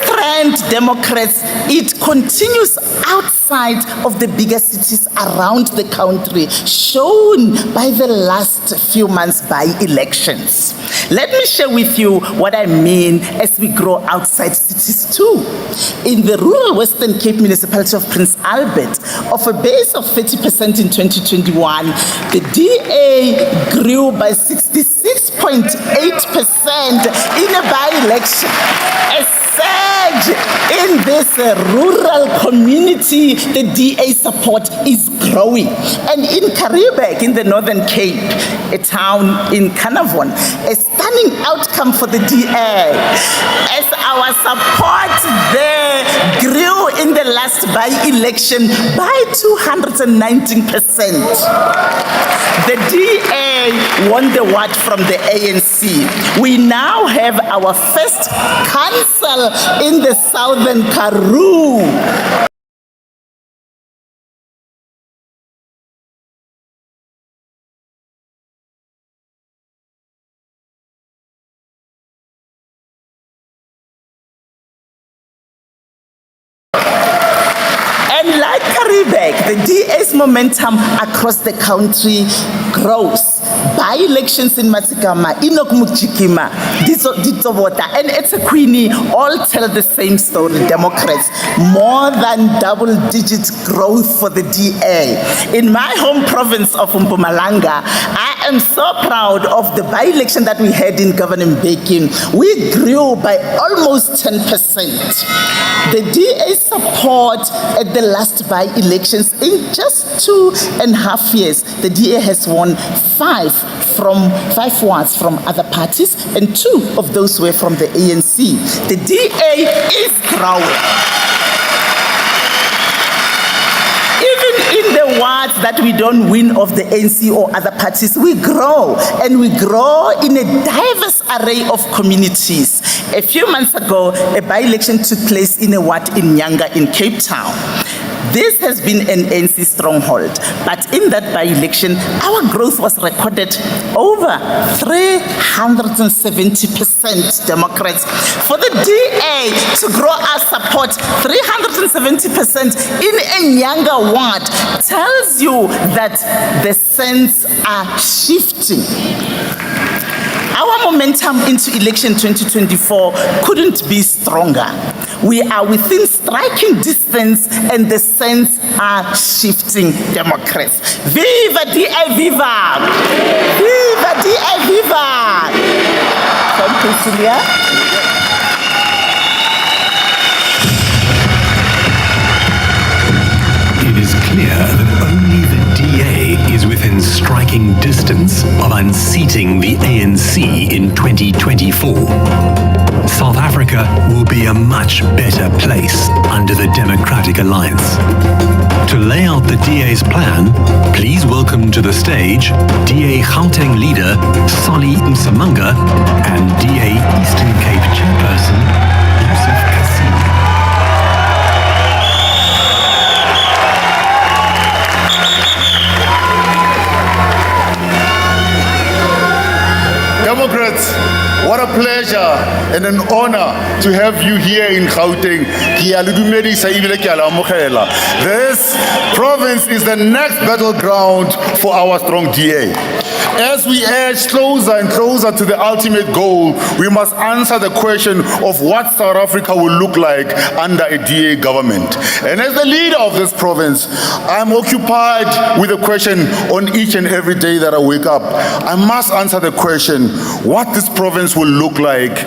trend, Democrats, it continues outside of the bigger cities around the country, shown by the last few months by-elections. Let me share with you what I mean as we grow outside cities too. In the rural Western Cape municipality of Prince Albert, of a base of 30% in 2021, the DA grew by 66.8% in a by-election. A surge in this rural community, the DA support is growing. And in Karibek, in the Northern Cape, a town in Carnarvon, a stunning outcome for the DA, as our support there grew in the last by-election by 219%. The DA won the award from the ANC. We now have our first council in the Southern Karoo. And like Karibek, the DA's momentum across the country grows. By-elections in Matsigama, Inokmukjikima, Ditsobota, and Etequini all tell the same story, Democrats. More than double-digit growth for the DA. In my home province of Mpumalanga, I am so proud of the by-election that we had in Governor Mbeki. We grew by almost 10%. The DA support at the last by-elections, in just 2.5 years, the DA has won 5 wards from other parties, and 2 of those were from the ANC. The DA is growing. In the wards that we don't win of the ANC or other parties, we grow, and we grow in a diverse array of communities. A few months ago, a by-election took place in a ward in Nyanga in Cape Town. This has been an ANC stronghold, but in that by-election, our growth was recorded over 370%, Democrats. For the DA to grow our support 370% in a Nyanga ward tells you that the sands are shifting. Our momentum into election 2024 couldn't be stronger. We are within striking distance and the sands are shifting, Democrats. Viva DA, viva! Viva DA, viva! Thank you, Celia. It is clear that only the DA is within striking distance of unseating the ANC in 2024. South Africa will be a much better place under the Democratic Alliance. To lay out the DA's plan, please welcome to the stage DA Gauteng leader Sali Msamanga and DA Eastern Cape chairperson Yusuf Kassim. Democrats, what a pleasure and an honor to have you here in Gauteng. This province is the next battleground for our strong DA. As we edge closer and closer to the ultimate goal, we must answer the question of what South Africa will look like under a DA government. And as the leader of this province, I'm occupied with a question on each and every day that I wake up. I must answer the question, what this province will look like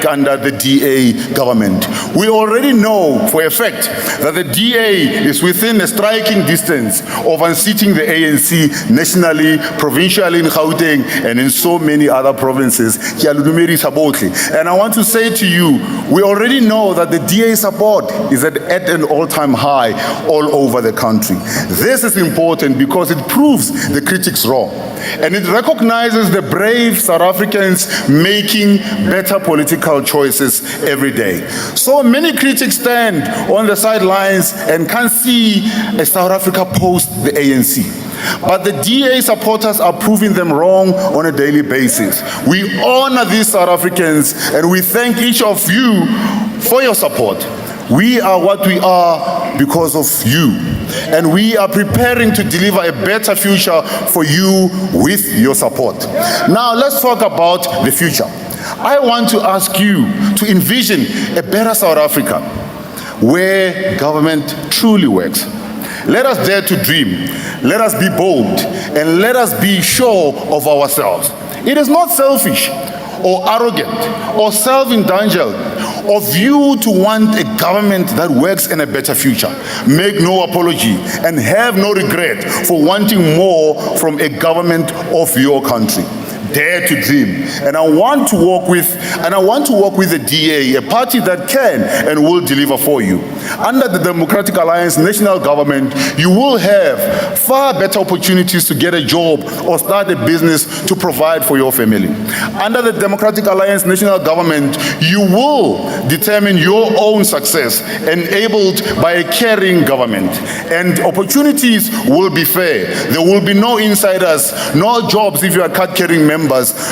under the DA government. We already know for a fact that the DA is within a striking distance of unseating the ANC nationally, provincially, in Gauteng and in so many other provinces. And I want to say to you, we already know that the DA support is at an all-time high all over the country. This is important because it proves the critics wrong. And it recognizes the brave South Africans making better political choices every day. So many critics stand on the sidelines and can't see a South Africa post the ANC. But the DA supporters are proving them wrong on a daily basis. We honor these South Africans and we thank each of you for your support. We are what we are because of you. And we are preparing to deliver a better future for you with your support. Now let's talk about the future. I want to ask you to envision a better South Africa where government truly works. Let us dare to dream. Let us be bold and let us be sure of ourselves. It is not selfish or arrogant or self-indulgent of you to want a government that works in a better future. Make no apology and have no regret for wanting more from a government of your country. Dare to dream. And I want to work with the DA, a party that can and will deliver for you. Under the Democratic Alliance national government, you will have far better opportunities to get a job or start a business to provide for your family. Under the Democratic Alliance national government, you will determine your own success, enabled by a caring government. And opportunities will be fair. There will be no insiders, no jobs if you are card-carrying members,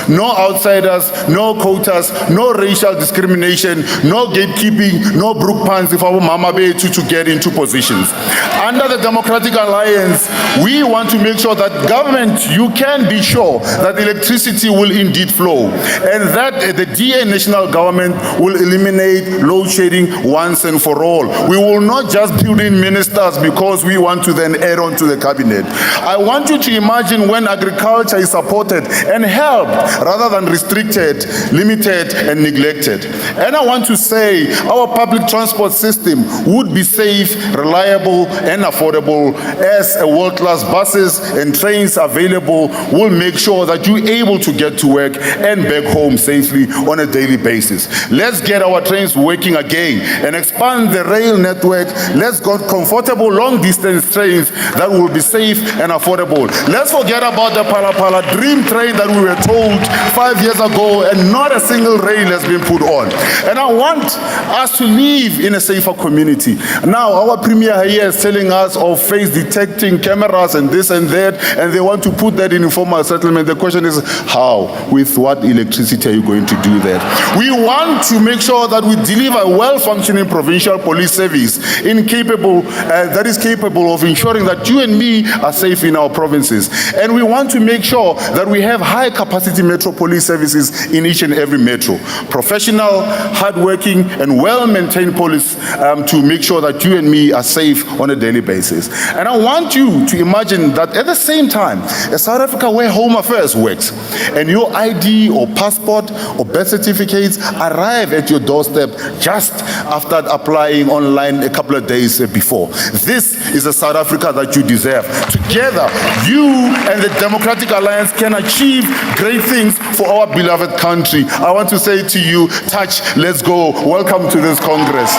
no outsiders, no quotas, no racial discrimination, no gatekeeping, no brook pants if our mama be to get into positions. Under the Democratic Alliance, we want to make sure that government, you can be sure that electricity will indeed flow and that the DA national government will eliminate load shedding once and for all. We will not just build in ministers because we want to then add on to the cabinet. I want you to imagine when agriculture is supported and helped rather than restricted, limited and neglected. And I want to say our public transport system would be safe, reliable and affordable as a world-class buses and trains available will make sure that you're able to get to work and back home safely on a daily basis. Let's get our trains working again and expand the rail network. Let's get comfortable long-distance trains that will be safe and affordable. Let's forget about the Phala dream train that we were told 5 years ago and not a single rail has been put on. And I want us to live in a safer community. Now our premier here is telling us of face detecting cameras and this and that, and they want to put that in informal settlement. The question is how? With what electricity are you going to do that? We want to make sure that we deliver a well-functioning provincial police service that is capable of ensuring that you and me are safe in our provinces. And we want to make sure that we have high-capacity metro police services in each and every metro. Professional, hardworking, and well-maintained police to make sure that you and me are safe on a daily basis. And I want you to imagine that at the same time, a South Africa where Home Affairs works, and your ID or passport or birth certificates arrive at your doorstep just after applying online a couple of days before. This is a South Africa that you deserve. Together, you and the Democratic Alliance can achieve great things for our beloved country. I want to say to you, touch, let's go. Welcome to this Congress.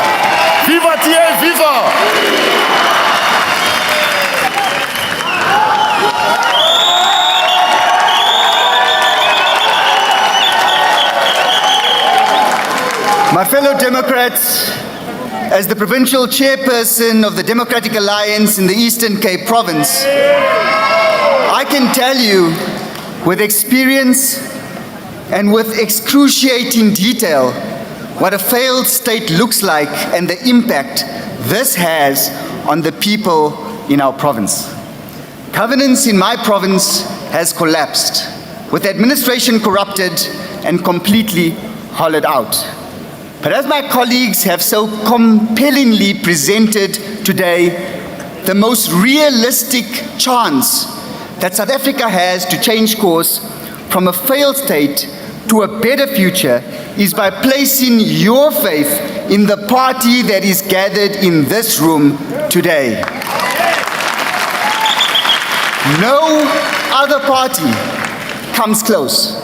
Viva TA, viva! My fellow Democrats, as the provincial chairperson of the Democratic Alliance in the Eastern Cape Province, I can tell you with experience and with excruciating detail what a failed state looks like and the impact this has on the people in our province. Governance in my province has collapsed, with administration corrupted and completely hollowed out. But as my colleagues have so compellingly presented today, the most realistic chance that South Africa has to change course from a failed state to a better future is by placing your faith in the party that is gathered in this room today. No other party comes close.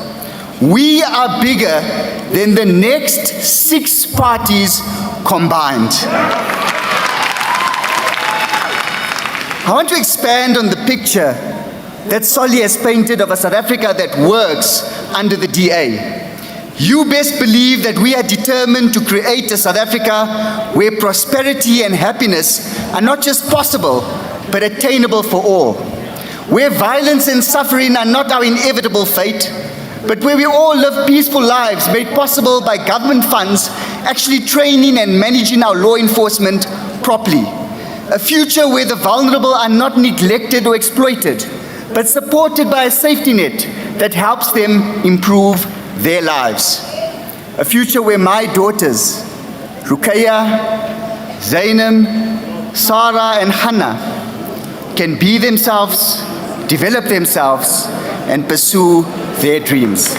We are bigger than the next 6 parties combined. I want to expand on the picture that Solly has painted of a South Africa that works under the DA. You best believe that we are determined to create a South Africa where prosperity and happiness are not just possible, but attainable for all. Where violence and suffering are not our inevitable fate, but where we all live peaceful lives made possible by government funds actually training and managing our law enforcement properly. A future where the vulnerable are not neglected or exploited, but supported by a safety net that helps them improve their lives. A future where my daughters, Rukaya, Zainab, Sarah, and Hannah, can be themselves, develop themselves, and pursue their dreams.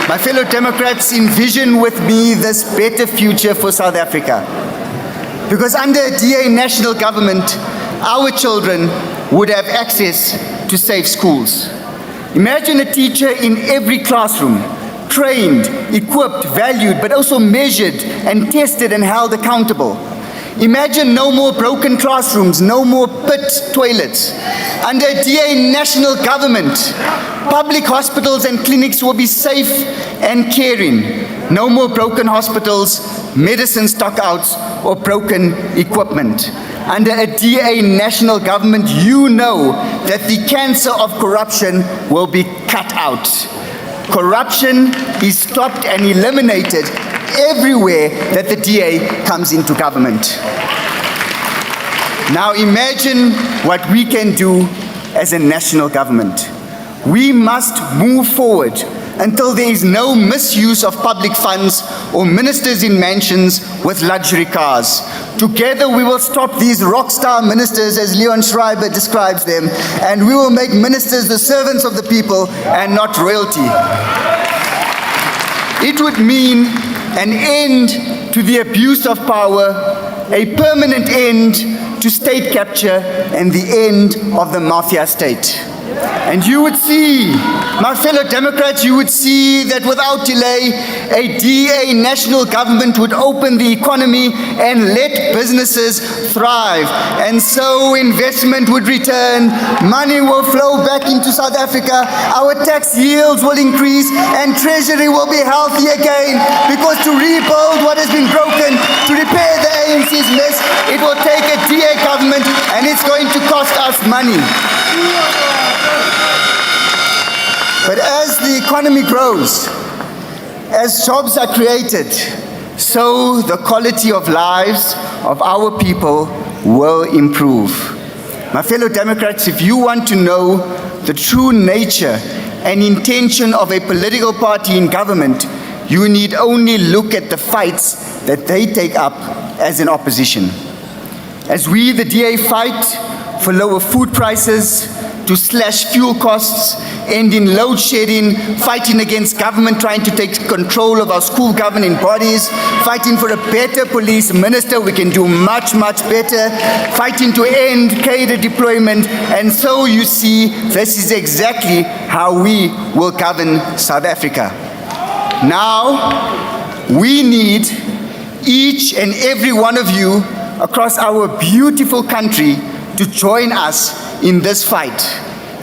My fellow Democrats, envision with me this better future for South Africa. Because under a DA national government, our children would have access to safe schools. Imagine a teacher in every classroom, trained, equipped, valued, but also measured and tested and held accountable. Imagine no more broken classrooms, no more pit toilets. Under a DA national government, public hospitals and clinics will be safe and caring. No more broken hospitals, medicine stockouts, or broken equipment. Under a DA national government, you know that the cancer of corruption will be cut out. Corruption is stopped and eliminated everywhere that the DA comes into government. Now imagine what we can do as a national government. We must move forward until there is no misuse of public funds or ministers in mansions with luxury cars. Together we will stop these rock star ministers, as Leon Schreiber describes them, and we will make ministers the servants of the people and not royalty. It would mean an end to the abuse of power, a permanent end to state capture, and the end of the mafia state. And you would see, my fellow Democrats, you would see that without delay, a DA national government would open the economy and let businesses thrive. And so investment would return, money will flow back into South Africa, our tax yields will increase, and treasury will be healthy again. Because to rebuild what has been broken, to repair the ANC's mess, it will take a DA government, and it's going to cost us money. But as the economy grows, as jobs are created, so the quality of lives of our people will improve. My fellow Democrats, if you want to know the true nature and intention of a political party in government, you need only look at the fights that they take up as an opposition. As we, the DA, fight for lower food prices, to slash fuel costs, end in load shedding, fighting against government trying to take control of our school governing bodies, fighting for a better police minister, we can do much, much better, fighting to end cadre deployment, and so you see, this is exactly how we will govern South Africa. Now, we need each and every one of you across our beautiful country to join us in this fight.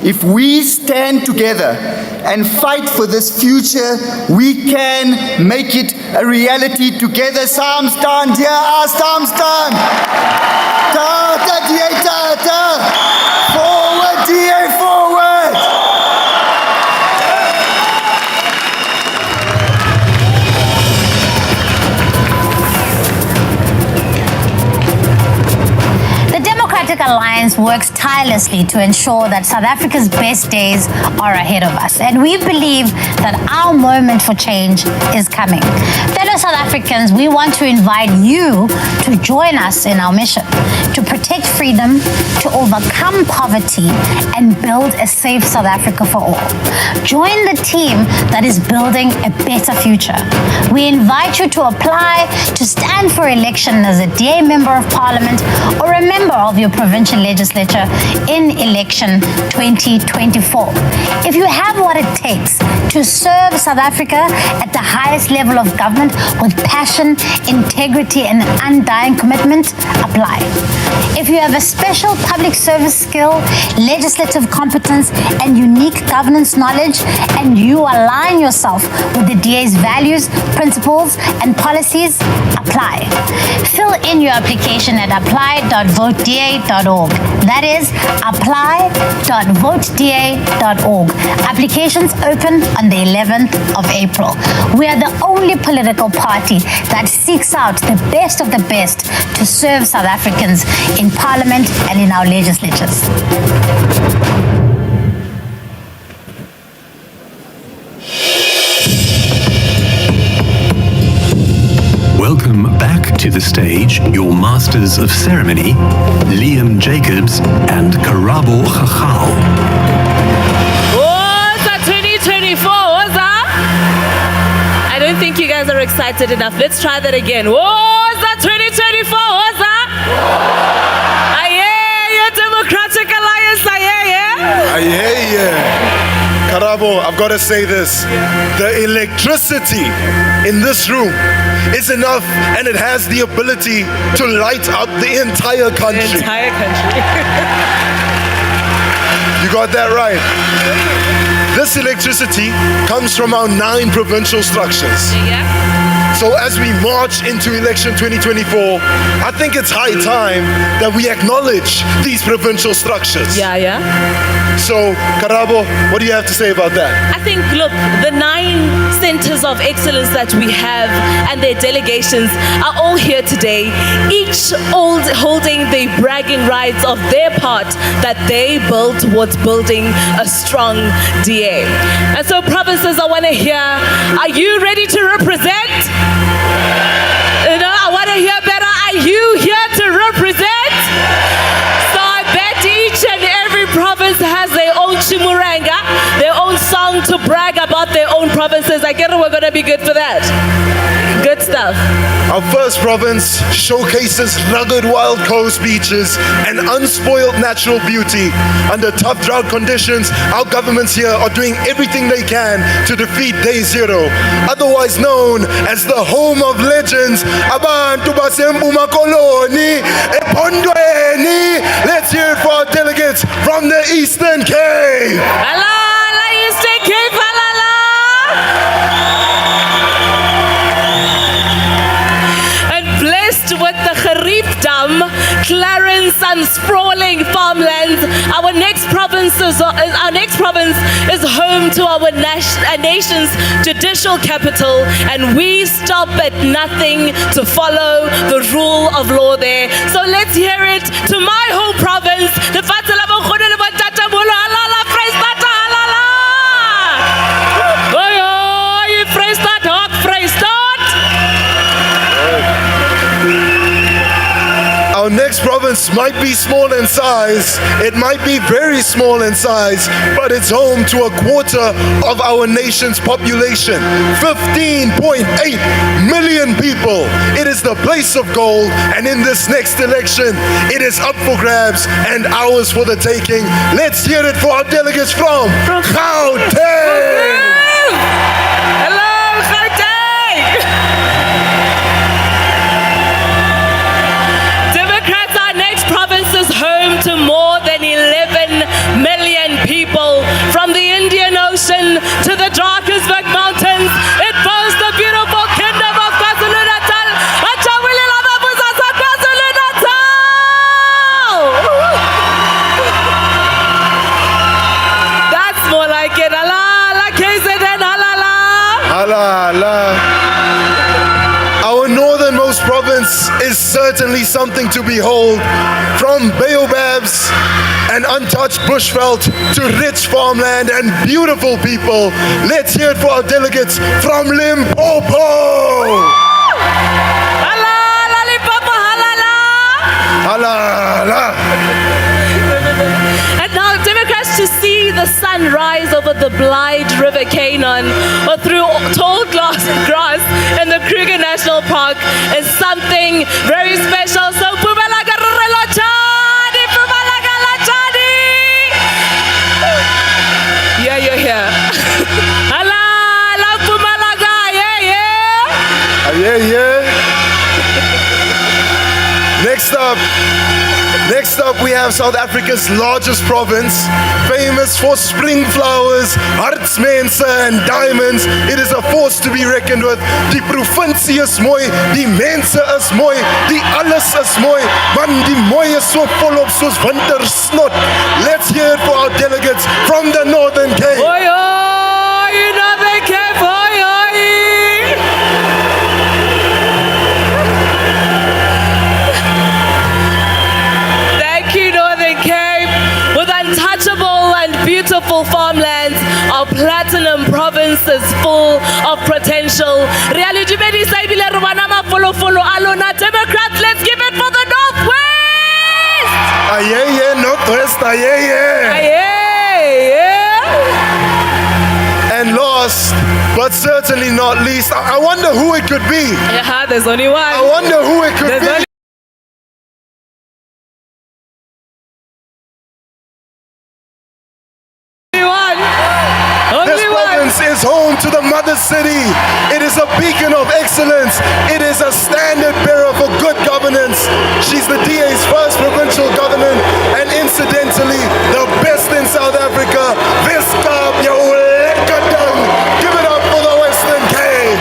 If we stand together and fight for this future, we can make it a reality together. Saamstaan, dear, saamstaan. Ta, DA, ta. Forward, DA, forward. Alliance works tirelessly to ensure that South Africa's best days are ahead of us, and we believe that our moment for change is coming. Fellow South Africans, we want to invite you to join us in our mission to protect freedom, to overcome poverty, and build a safe South Africa for all. Join the team that is building a better future. We invite you to apply to stand for election as a DA Member of Parliament or a member of your provincial legislature in election 2024. If you have what it takes to serve South Africa at the highest level of government with passion, integrity, and undying commitment, apply. If you have a special public service skill, legislative competence, and unique governance knowledge, and you align yourself with the DA's values, principles, and policies, apply. Fill in your application at apply.voteda.org. That is apply.voteda.org. Applications open on the 11th of April. We are the only political party that seeks out the best of the best to serve South Africans in Parliament and in our legislatures. Welcome back to the stage your Masters of Ceremony, Liam Jacobs and Karabo Chachal. Oza 2024, Oza! I don't think you guys are excited enough. Let's try that again. Oza 2024, Oza! Aye, Democratic Alliance, Aye. Karabo, I've got to say this. The electricity in this room is enough, and it has the ability to light up the entire country. The entire country. You got that right. This electricity comes from our 9 provincial structures. Yeah. So as we march into election 2024, I think it's high time that we acknowledge these provincial structures. Yeah. So, Karabo, what do you have to say about that? I think, look, the 9 centers of excellence that we have and their delegations are all here today, each holding the bragging rights of their part that they built towards building a strong DA. And so, provinces, I want to hear, are you ready to represent? I want to hear better. Are you here to represent? So I bet each and every province has their own chimuranga, their own song to brag about their own provinces. I get it, we're going to be good for that. Good stuff. Our first province showcases rugged wild coast beaches and unspoiled natural beauty. Under tough drought conditions, our governments here are doing everything they can to defeat Day Zero, otherwise known as the home of legends. Abantu basempuma koloni, ePondweni. Let's hear it for our delegates from the Eastern Cape. Hello, Eastern Cape, halala. With the Gerrief Dam, Clarence and sprawling farmlands, our next province is home to our nation's judicial capital, and we stop at nothing to follow the rule of law there. So let's hear it to my home province, the Our next province might be small in size, it might be very small in size, but it's home to a quarter of our nation's population, 15.8 million people. It is the place of gold, and in this next election, it is up for grabs and ours for the taking. Let's hear it for our delegates from Gauteng. Hello, Gauteng. Home to more than 11 million people. From the Indian Ocean to the Drakensberg Mountains, it boasts the beautiful kingdom of KwaZulu-Natal. That's more like it. Allah, KZN, Allah. Our northernmost province is certainly something to behold. From baobabs and untouched bushveld to rich farmland and beautiful people, let's hear it for our delegates from Limpopo. sunrise over the Blythe River Canaan or through tall grass in the Kruger National Park is something very special. So Pumalaka Relachani, Pumalaka Lachani. Yeah, you're here. Allah, Pumalaka, yeah. Yeah. Next up, we have South Africa's largest province, famous for spring flowers, hartsmense and diamonds. It is a force to be reckoned with. Die provinsie is mooi, die mense is mooi, die alles is mooi, man die mooi is so volop soos wintersnot. Let's hear it for our delegates from the Northern Cape. Oi, oi, Northern Cape, oi, oi. Untouchable and beautiful farmlands, our platinum province is full of potential. Reality Alona Democrats, let's give it for the Northwest! Northwest, And last, but certainly not least, I wonder who it could be. Yeah, there's only one. I wonder who it could be. Is home to the mother city. It is a beacon of excellence. It is a standard bearer for good governance. She's the DA's first provincial governor and incidentally the best in South Africa. Viskap Yolekadang. Give it up for the Western Cape.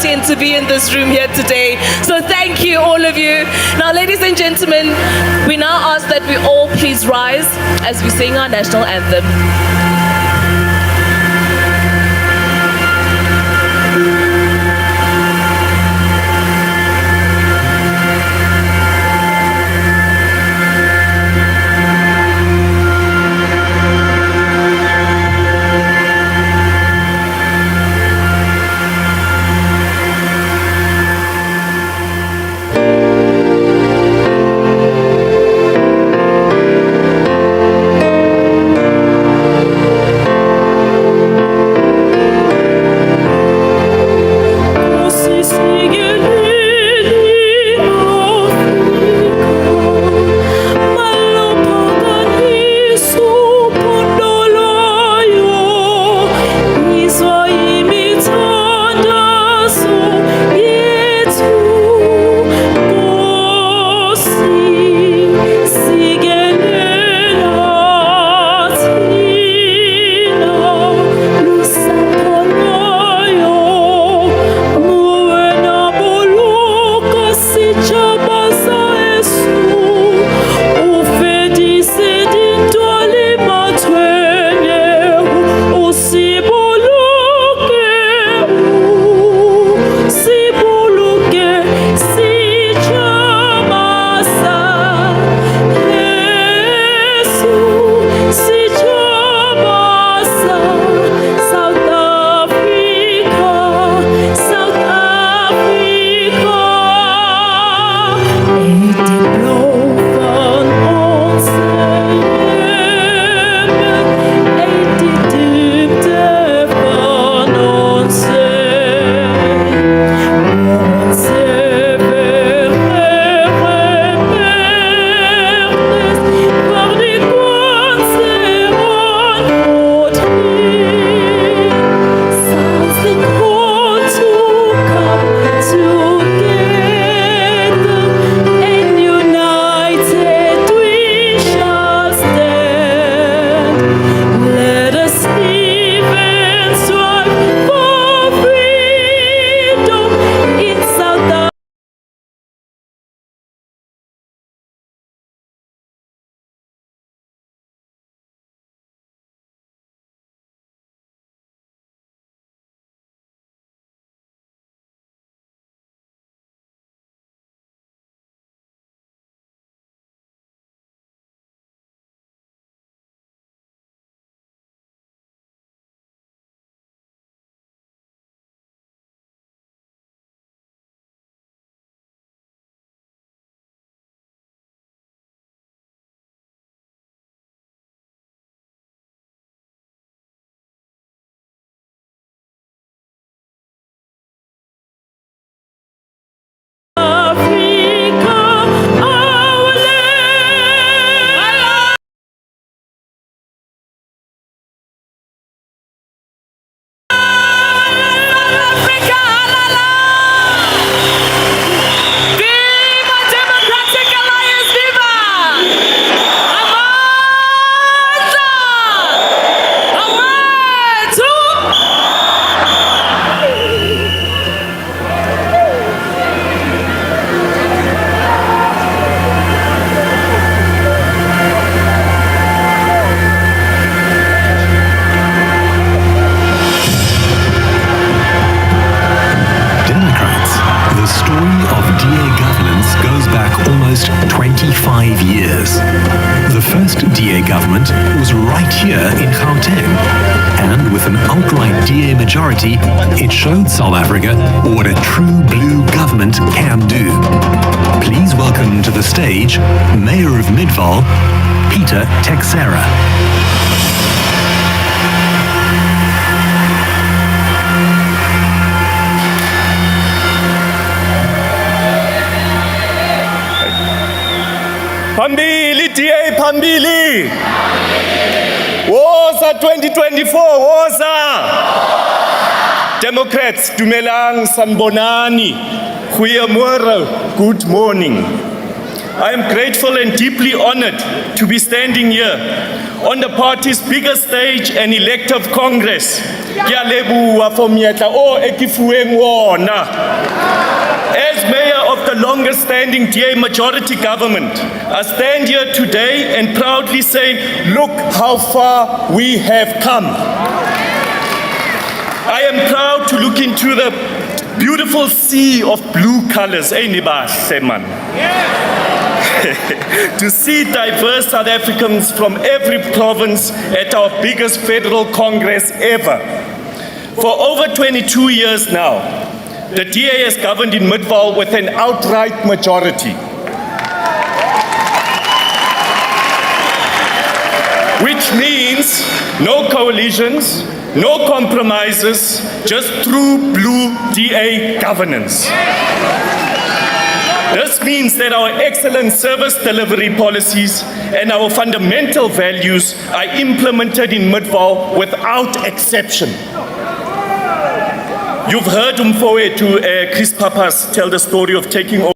And to be in this room here today. So thank you, all of you. Now, ladies and gentlemen, we now ask that we all please rise as we sing our national anthem. 5 years. The first DA government was right here in Gauteng, and with an outright DA majority, it showed South Africa what a true blue government can do. Please welcome to the stage Mayor of Midvale, Peter Texera. Phambili DA phambili. Woza 2024 woza. Democrats dumelang sanbonani. Goeiemôre. Good morning. I am grateful and deeply honored to be standing here on the party's biggest stage and elective congress. Ke a leboha for menyetla o e ke fuweng wona. As mayor of the longest standing DA majority government, I stand here today and proudly say, look how far we have come. I am proud to look into the beautiful sea of blue colors, to see diverse South Africans from every province at our biggest federal congress ever. For over 22 years now, the DA has governed in Midvale with an outright majority, which means no coalitions, no compromises, just true blue DA governance. This means that our excellent service delivery policies and our fundamental values are implemented in Midvale without exception. You've heard Mpho Chris Papas tell the story of taking over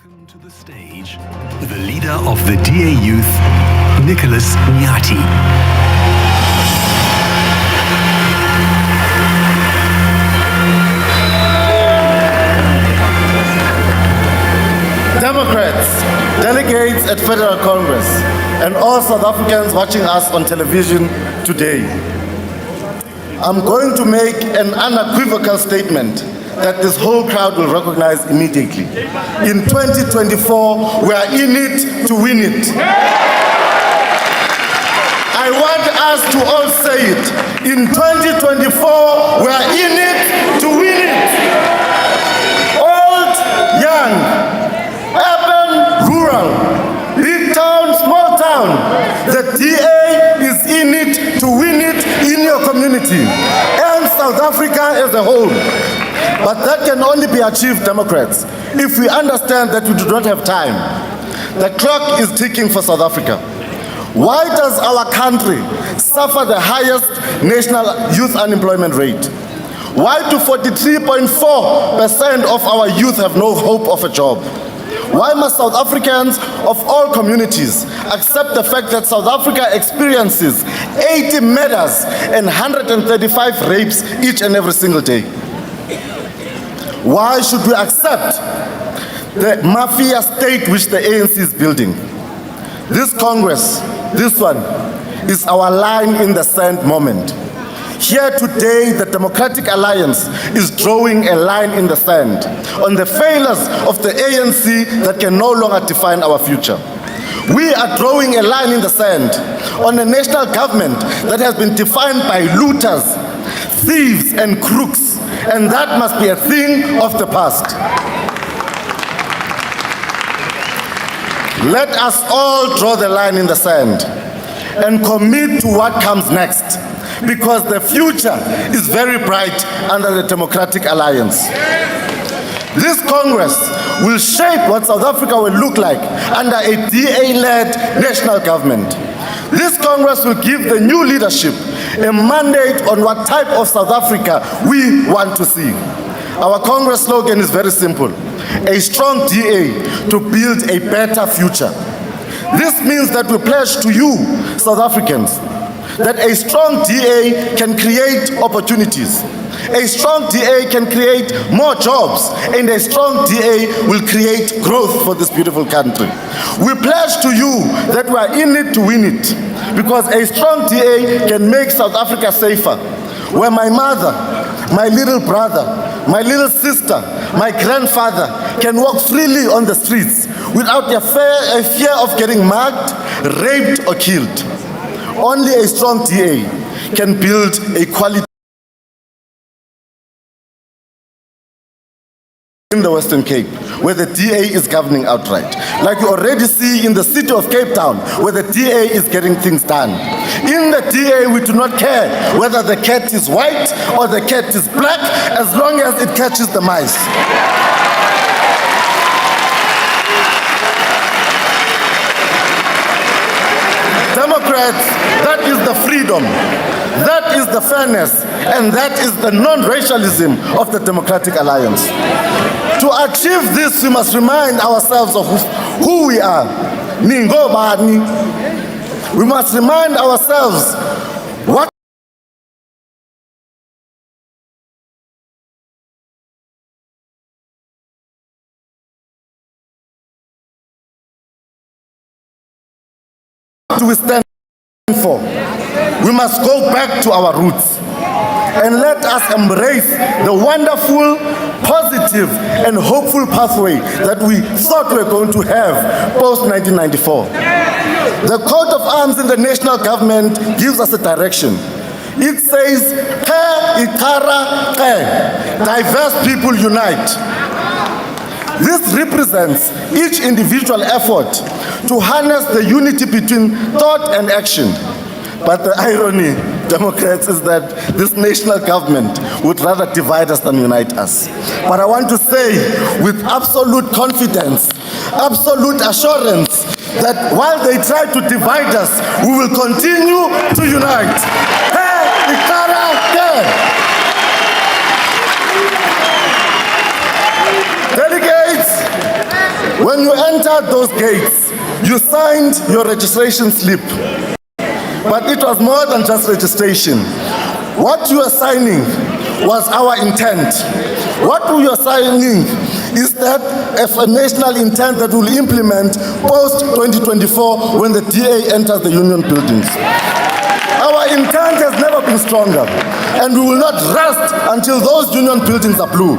Welcome to the stage, the leader of the DA Youth, Nicholas Nyati. Democrats, delegates at Federal Congress, and all South Africans watching us on television today. I'm going to make an unequivocal statement that this whole crowd will recognize immediately. In 2024, we are in it to win it. I want us to all say it. In 2024, we are in it to win it. Old, young, urban, rural, big town, small town. The DA is in it to win it in your community and South Africa as a whole. But that can only be achieved, Democrats, if we understand that we do not have time. The clock is ticking for South Africa. Why does our country suffer the highest national youth unemployment rate? Why do 43.4% of our youth have no hope of a job? Why must South Africans of all communities accept the fact that South Africa experiences 80 murders and 135 rapes each and every single day? Why should we accept the mafia state which the ANC is building? This Congress, this one, is our line in the sand moment. Here today, the Democratic Alliance is drawing a line in the sand on the failures of the ANC that can no longer define our future. We are drawing a line in the sand on a national government that has been defined by looters, thieves, and crooks, and that must be a thing of the past. Let us all draw the line in the sand and commit to what comes next, because the future is very bright under the Democratic Alliance. This Congress will shape what South Africa will look like under a DA-led national government. This Congress will give the new leadership a mandate on what type of South Africa we want to see. Our Congress slogan is very simple: a strong DA to build a better future. This means that we pledge to you, South Africans, that a strong DA can create opportunities. A strong DA can create more jobs, and a strong DA will create growth for this beautiful country. We pledge to you that we are in it to win it, because a strong DA can make South Africa safer, where my mother, my little brother, my little sister, my grandfather can walk freely on the streets without a fear of getting mugged, raped, or killed. Only a strong DA can build a quality in the Western Cape, where the DA is governing outright. Like you already see in the city of Cape Town, where the DA is getting things done. In the DA, we do not care whether the cat is white or the cat is black, as long as it catches the mice. Democrats, that is the freedom, that is the fairness, and that is the non-racialism of the Democratic Alliance. To achieve this, we must remind ourselves of who we are. Ningo Bani. We must remind ourselves what do we stand for. We must go back to our roots and let us embrace the wonderful, positive, and hopeful pathway that we thought we were going to have post-1994. The coat of arms in the national government gives us a direction. It says, diverse people unite. This represents each individual effort to harness the unity between thought and action. But the irony, Democrats, is that this national government would rather divide us than unite us. But I want to say with absolute confidence, absolute assurance, that while they try to divide us, we will continue to unite. Delegates, when entered those gates, you signed your registration slip. But it was more than just registration. What you are signing was our intent. What we are signing is that of a national intent that will implement post-2024 when the DA enters the union buildings. Our intent has never been stronger, and we will not rest until those union buildings are blue.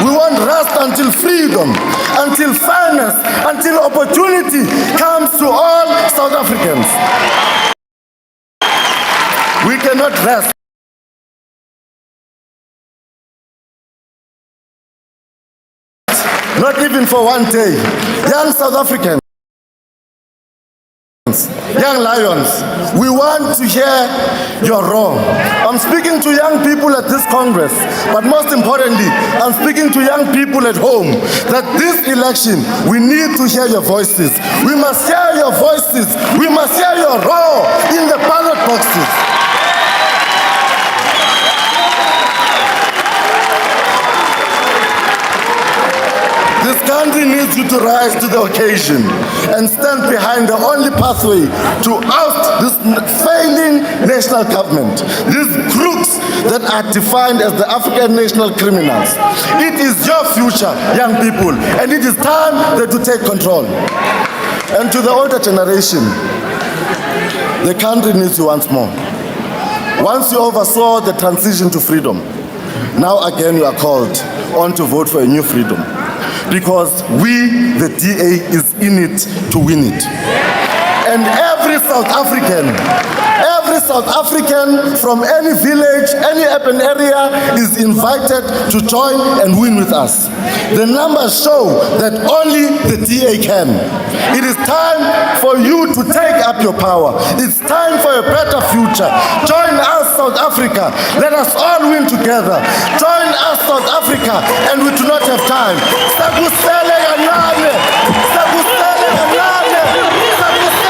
We won't rest until freedom, until fairness, until opportunity comes to all South Africans. We cannot rest. Not even for one day. Young South Africans, young lions, we want to hear your roar. I'm speaking to young people at this Congress, but most importantly, I'm speaking to young people at home that this election, we need to hear your voices. We must hear your voices. We must hear your roar in the ballot boxes. This country needs you to rise to the occasion and stand behind the only pathway to oust this failing national government, these crooks that are defined as the African national criminals. It is your future, young people, and it is time that you take control. And to the older generation, the country needs you once more. Once you oversaw the transition to freedom, now again you are called on to vote for a new freedom. Because we, the DA, is in it to win it. And every South African from any village, any urban area is invited to join and win with us. The numbers show that only the DA can. It is time for you to take up your power. It's time for a better future. Join us, South Africa. Let us all win together. Join us, South Africa, and we do not have time. Sakusele kanane. Sakusele kanane. Sakusele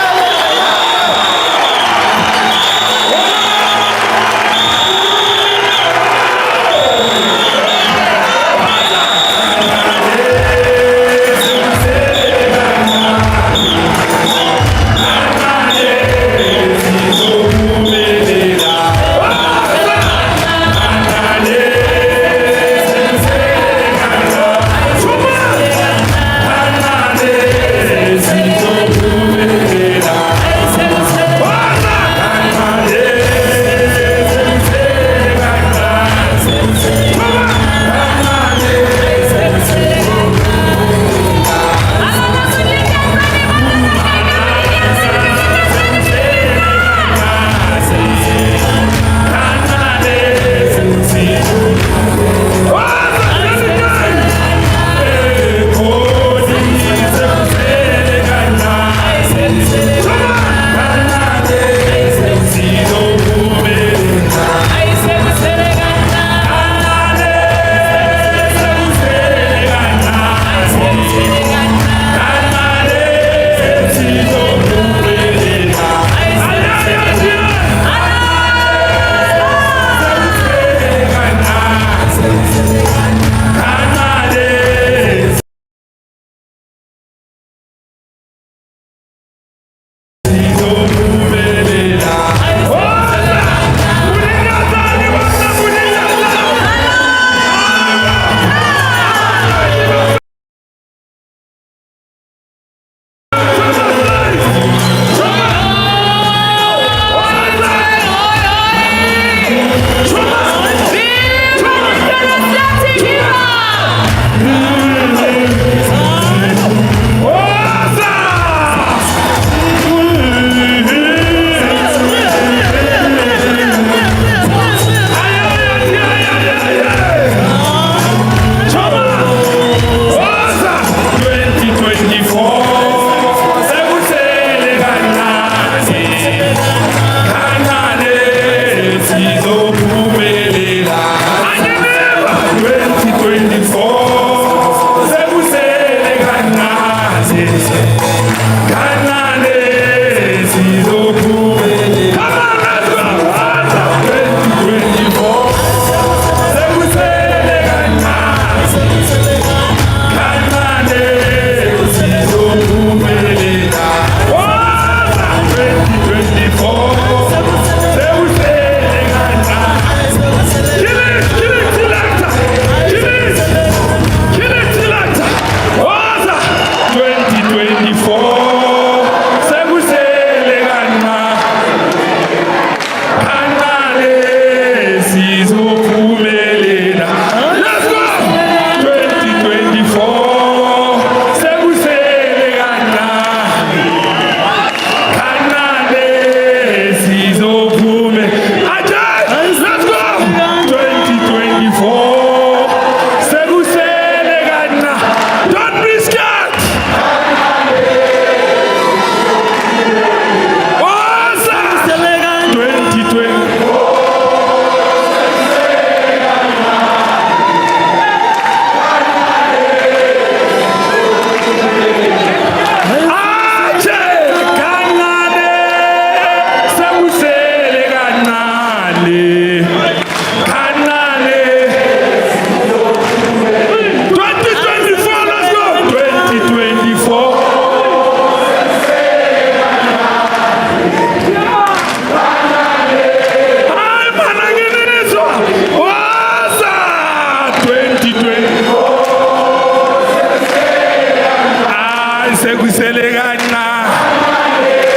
sekuselekanqa.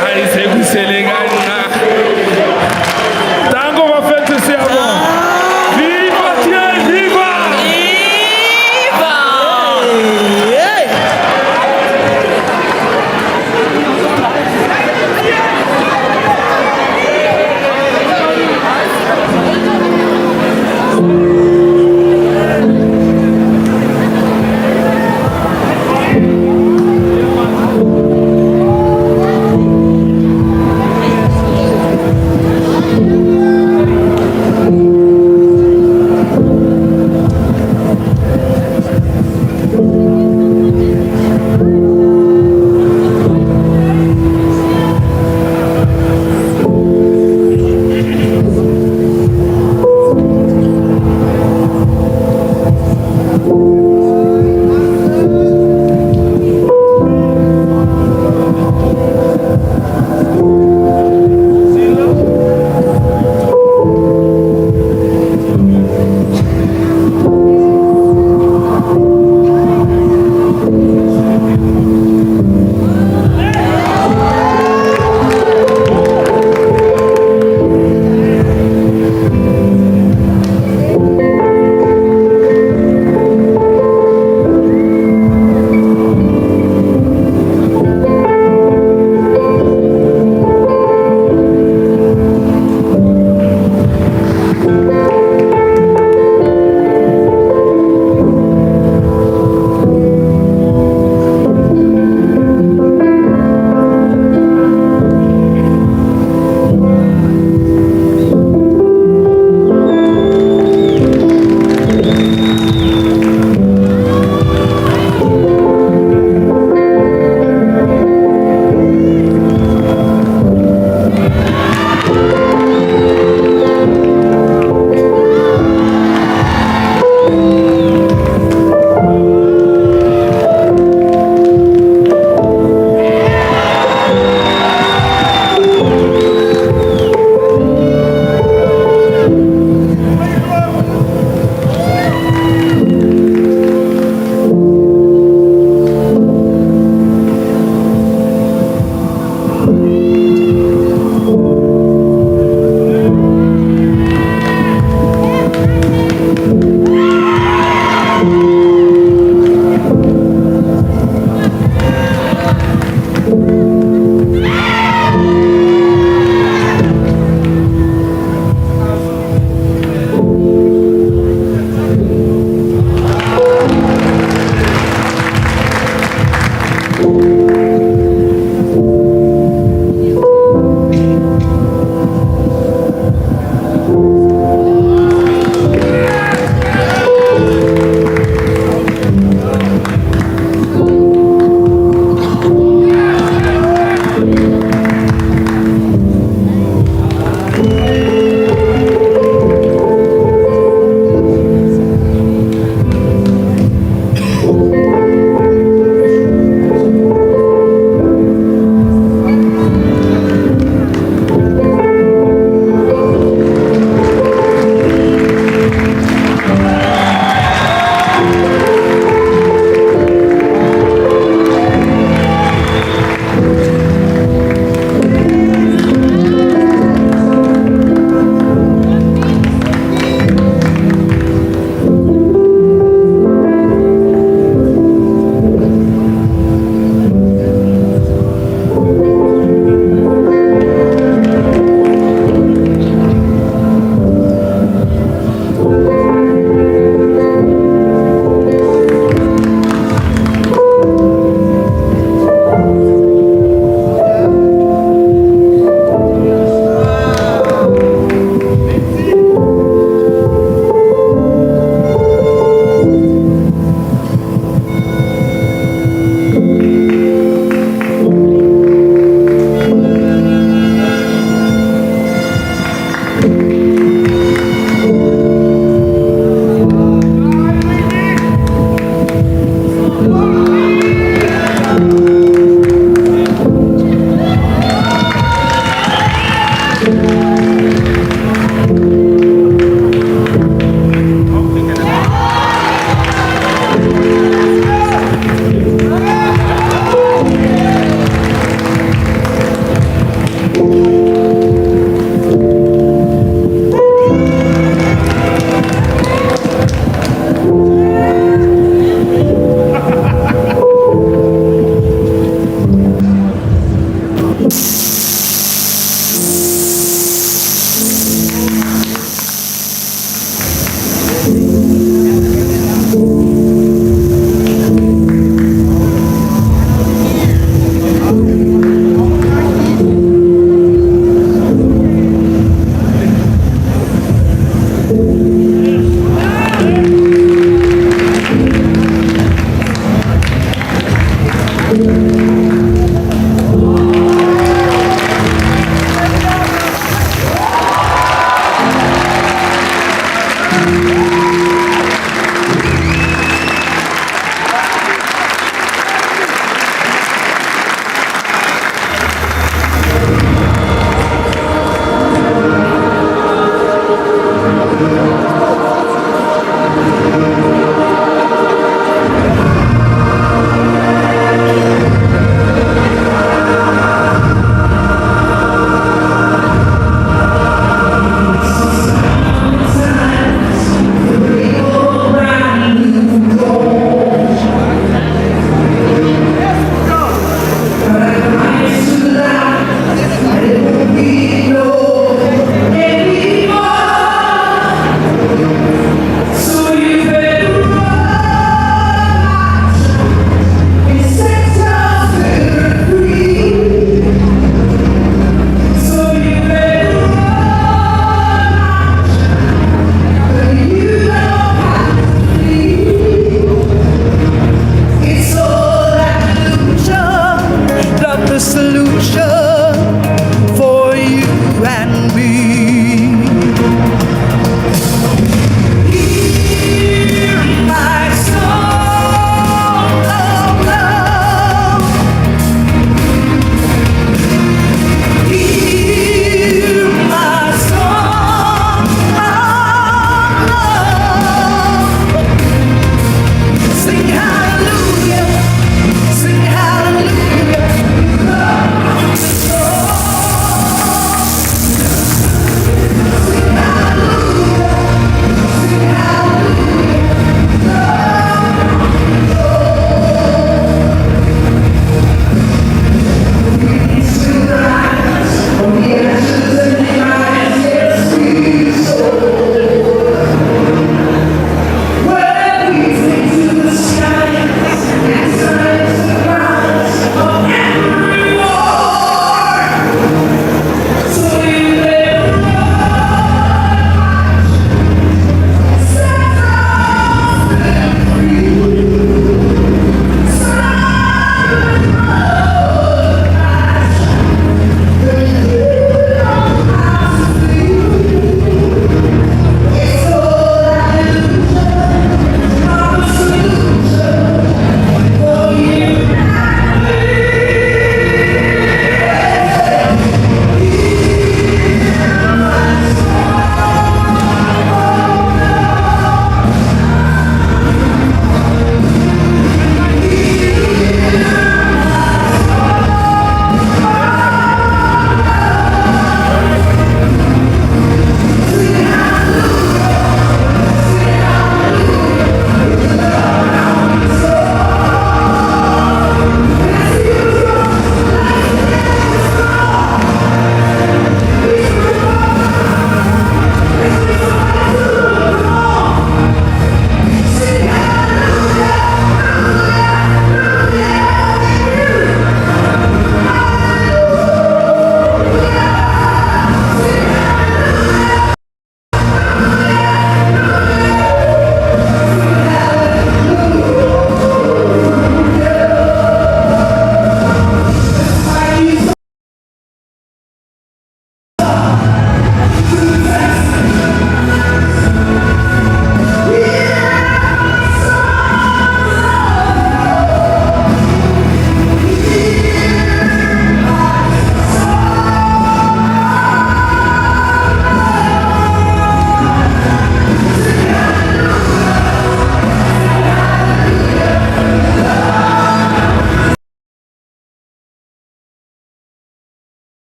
Hayi sekuselekanqa. Danko bafethu siyabonga. Viva Thierry, viva!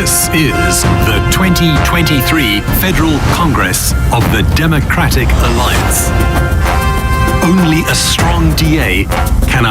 This is the 2023 Federal Congress of the Democratic Alliance. Only a strong DA can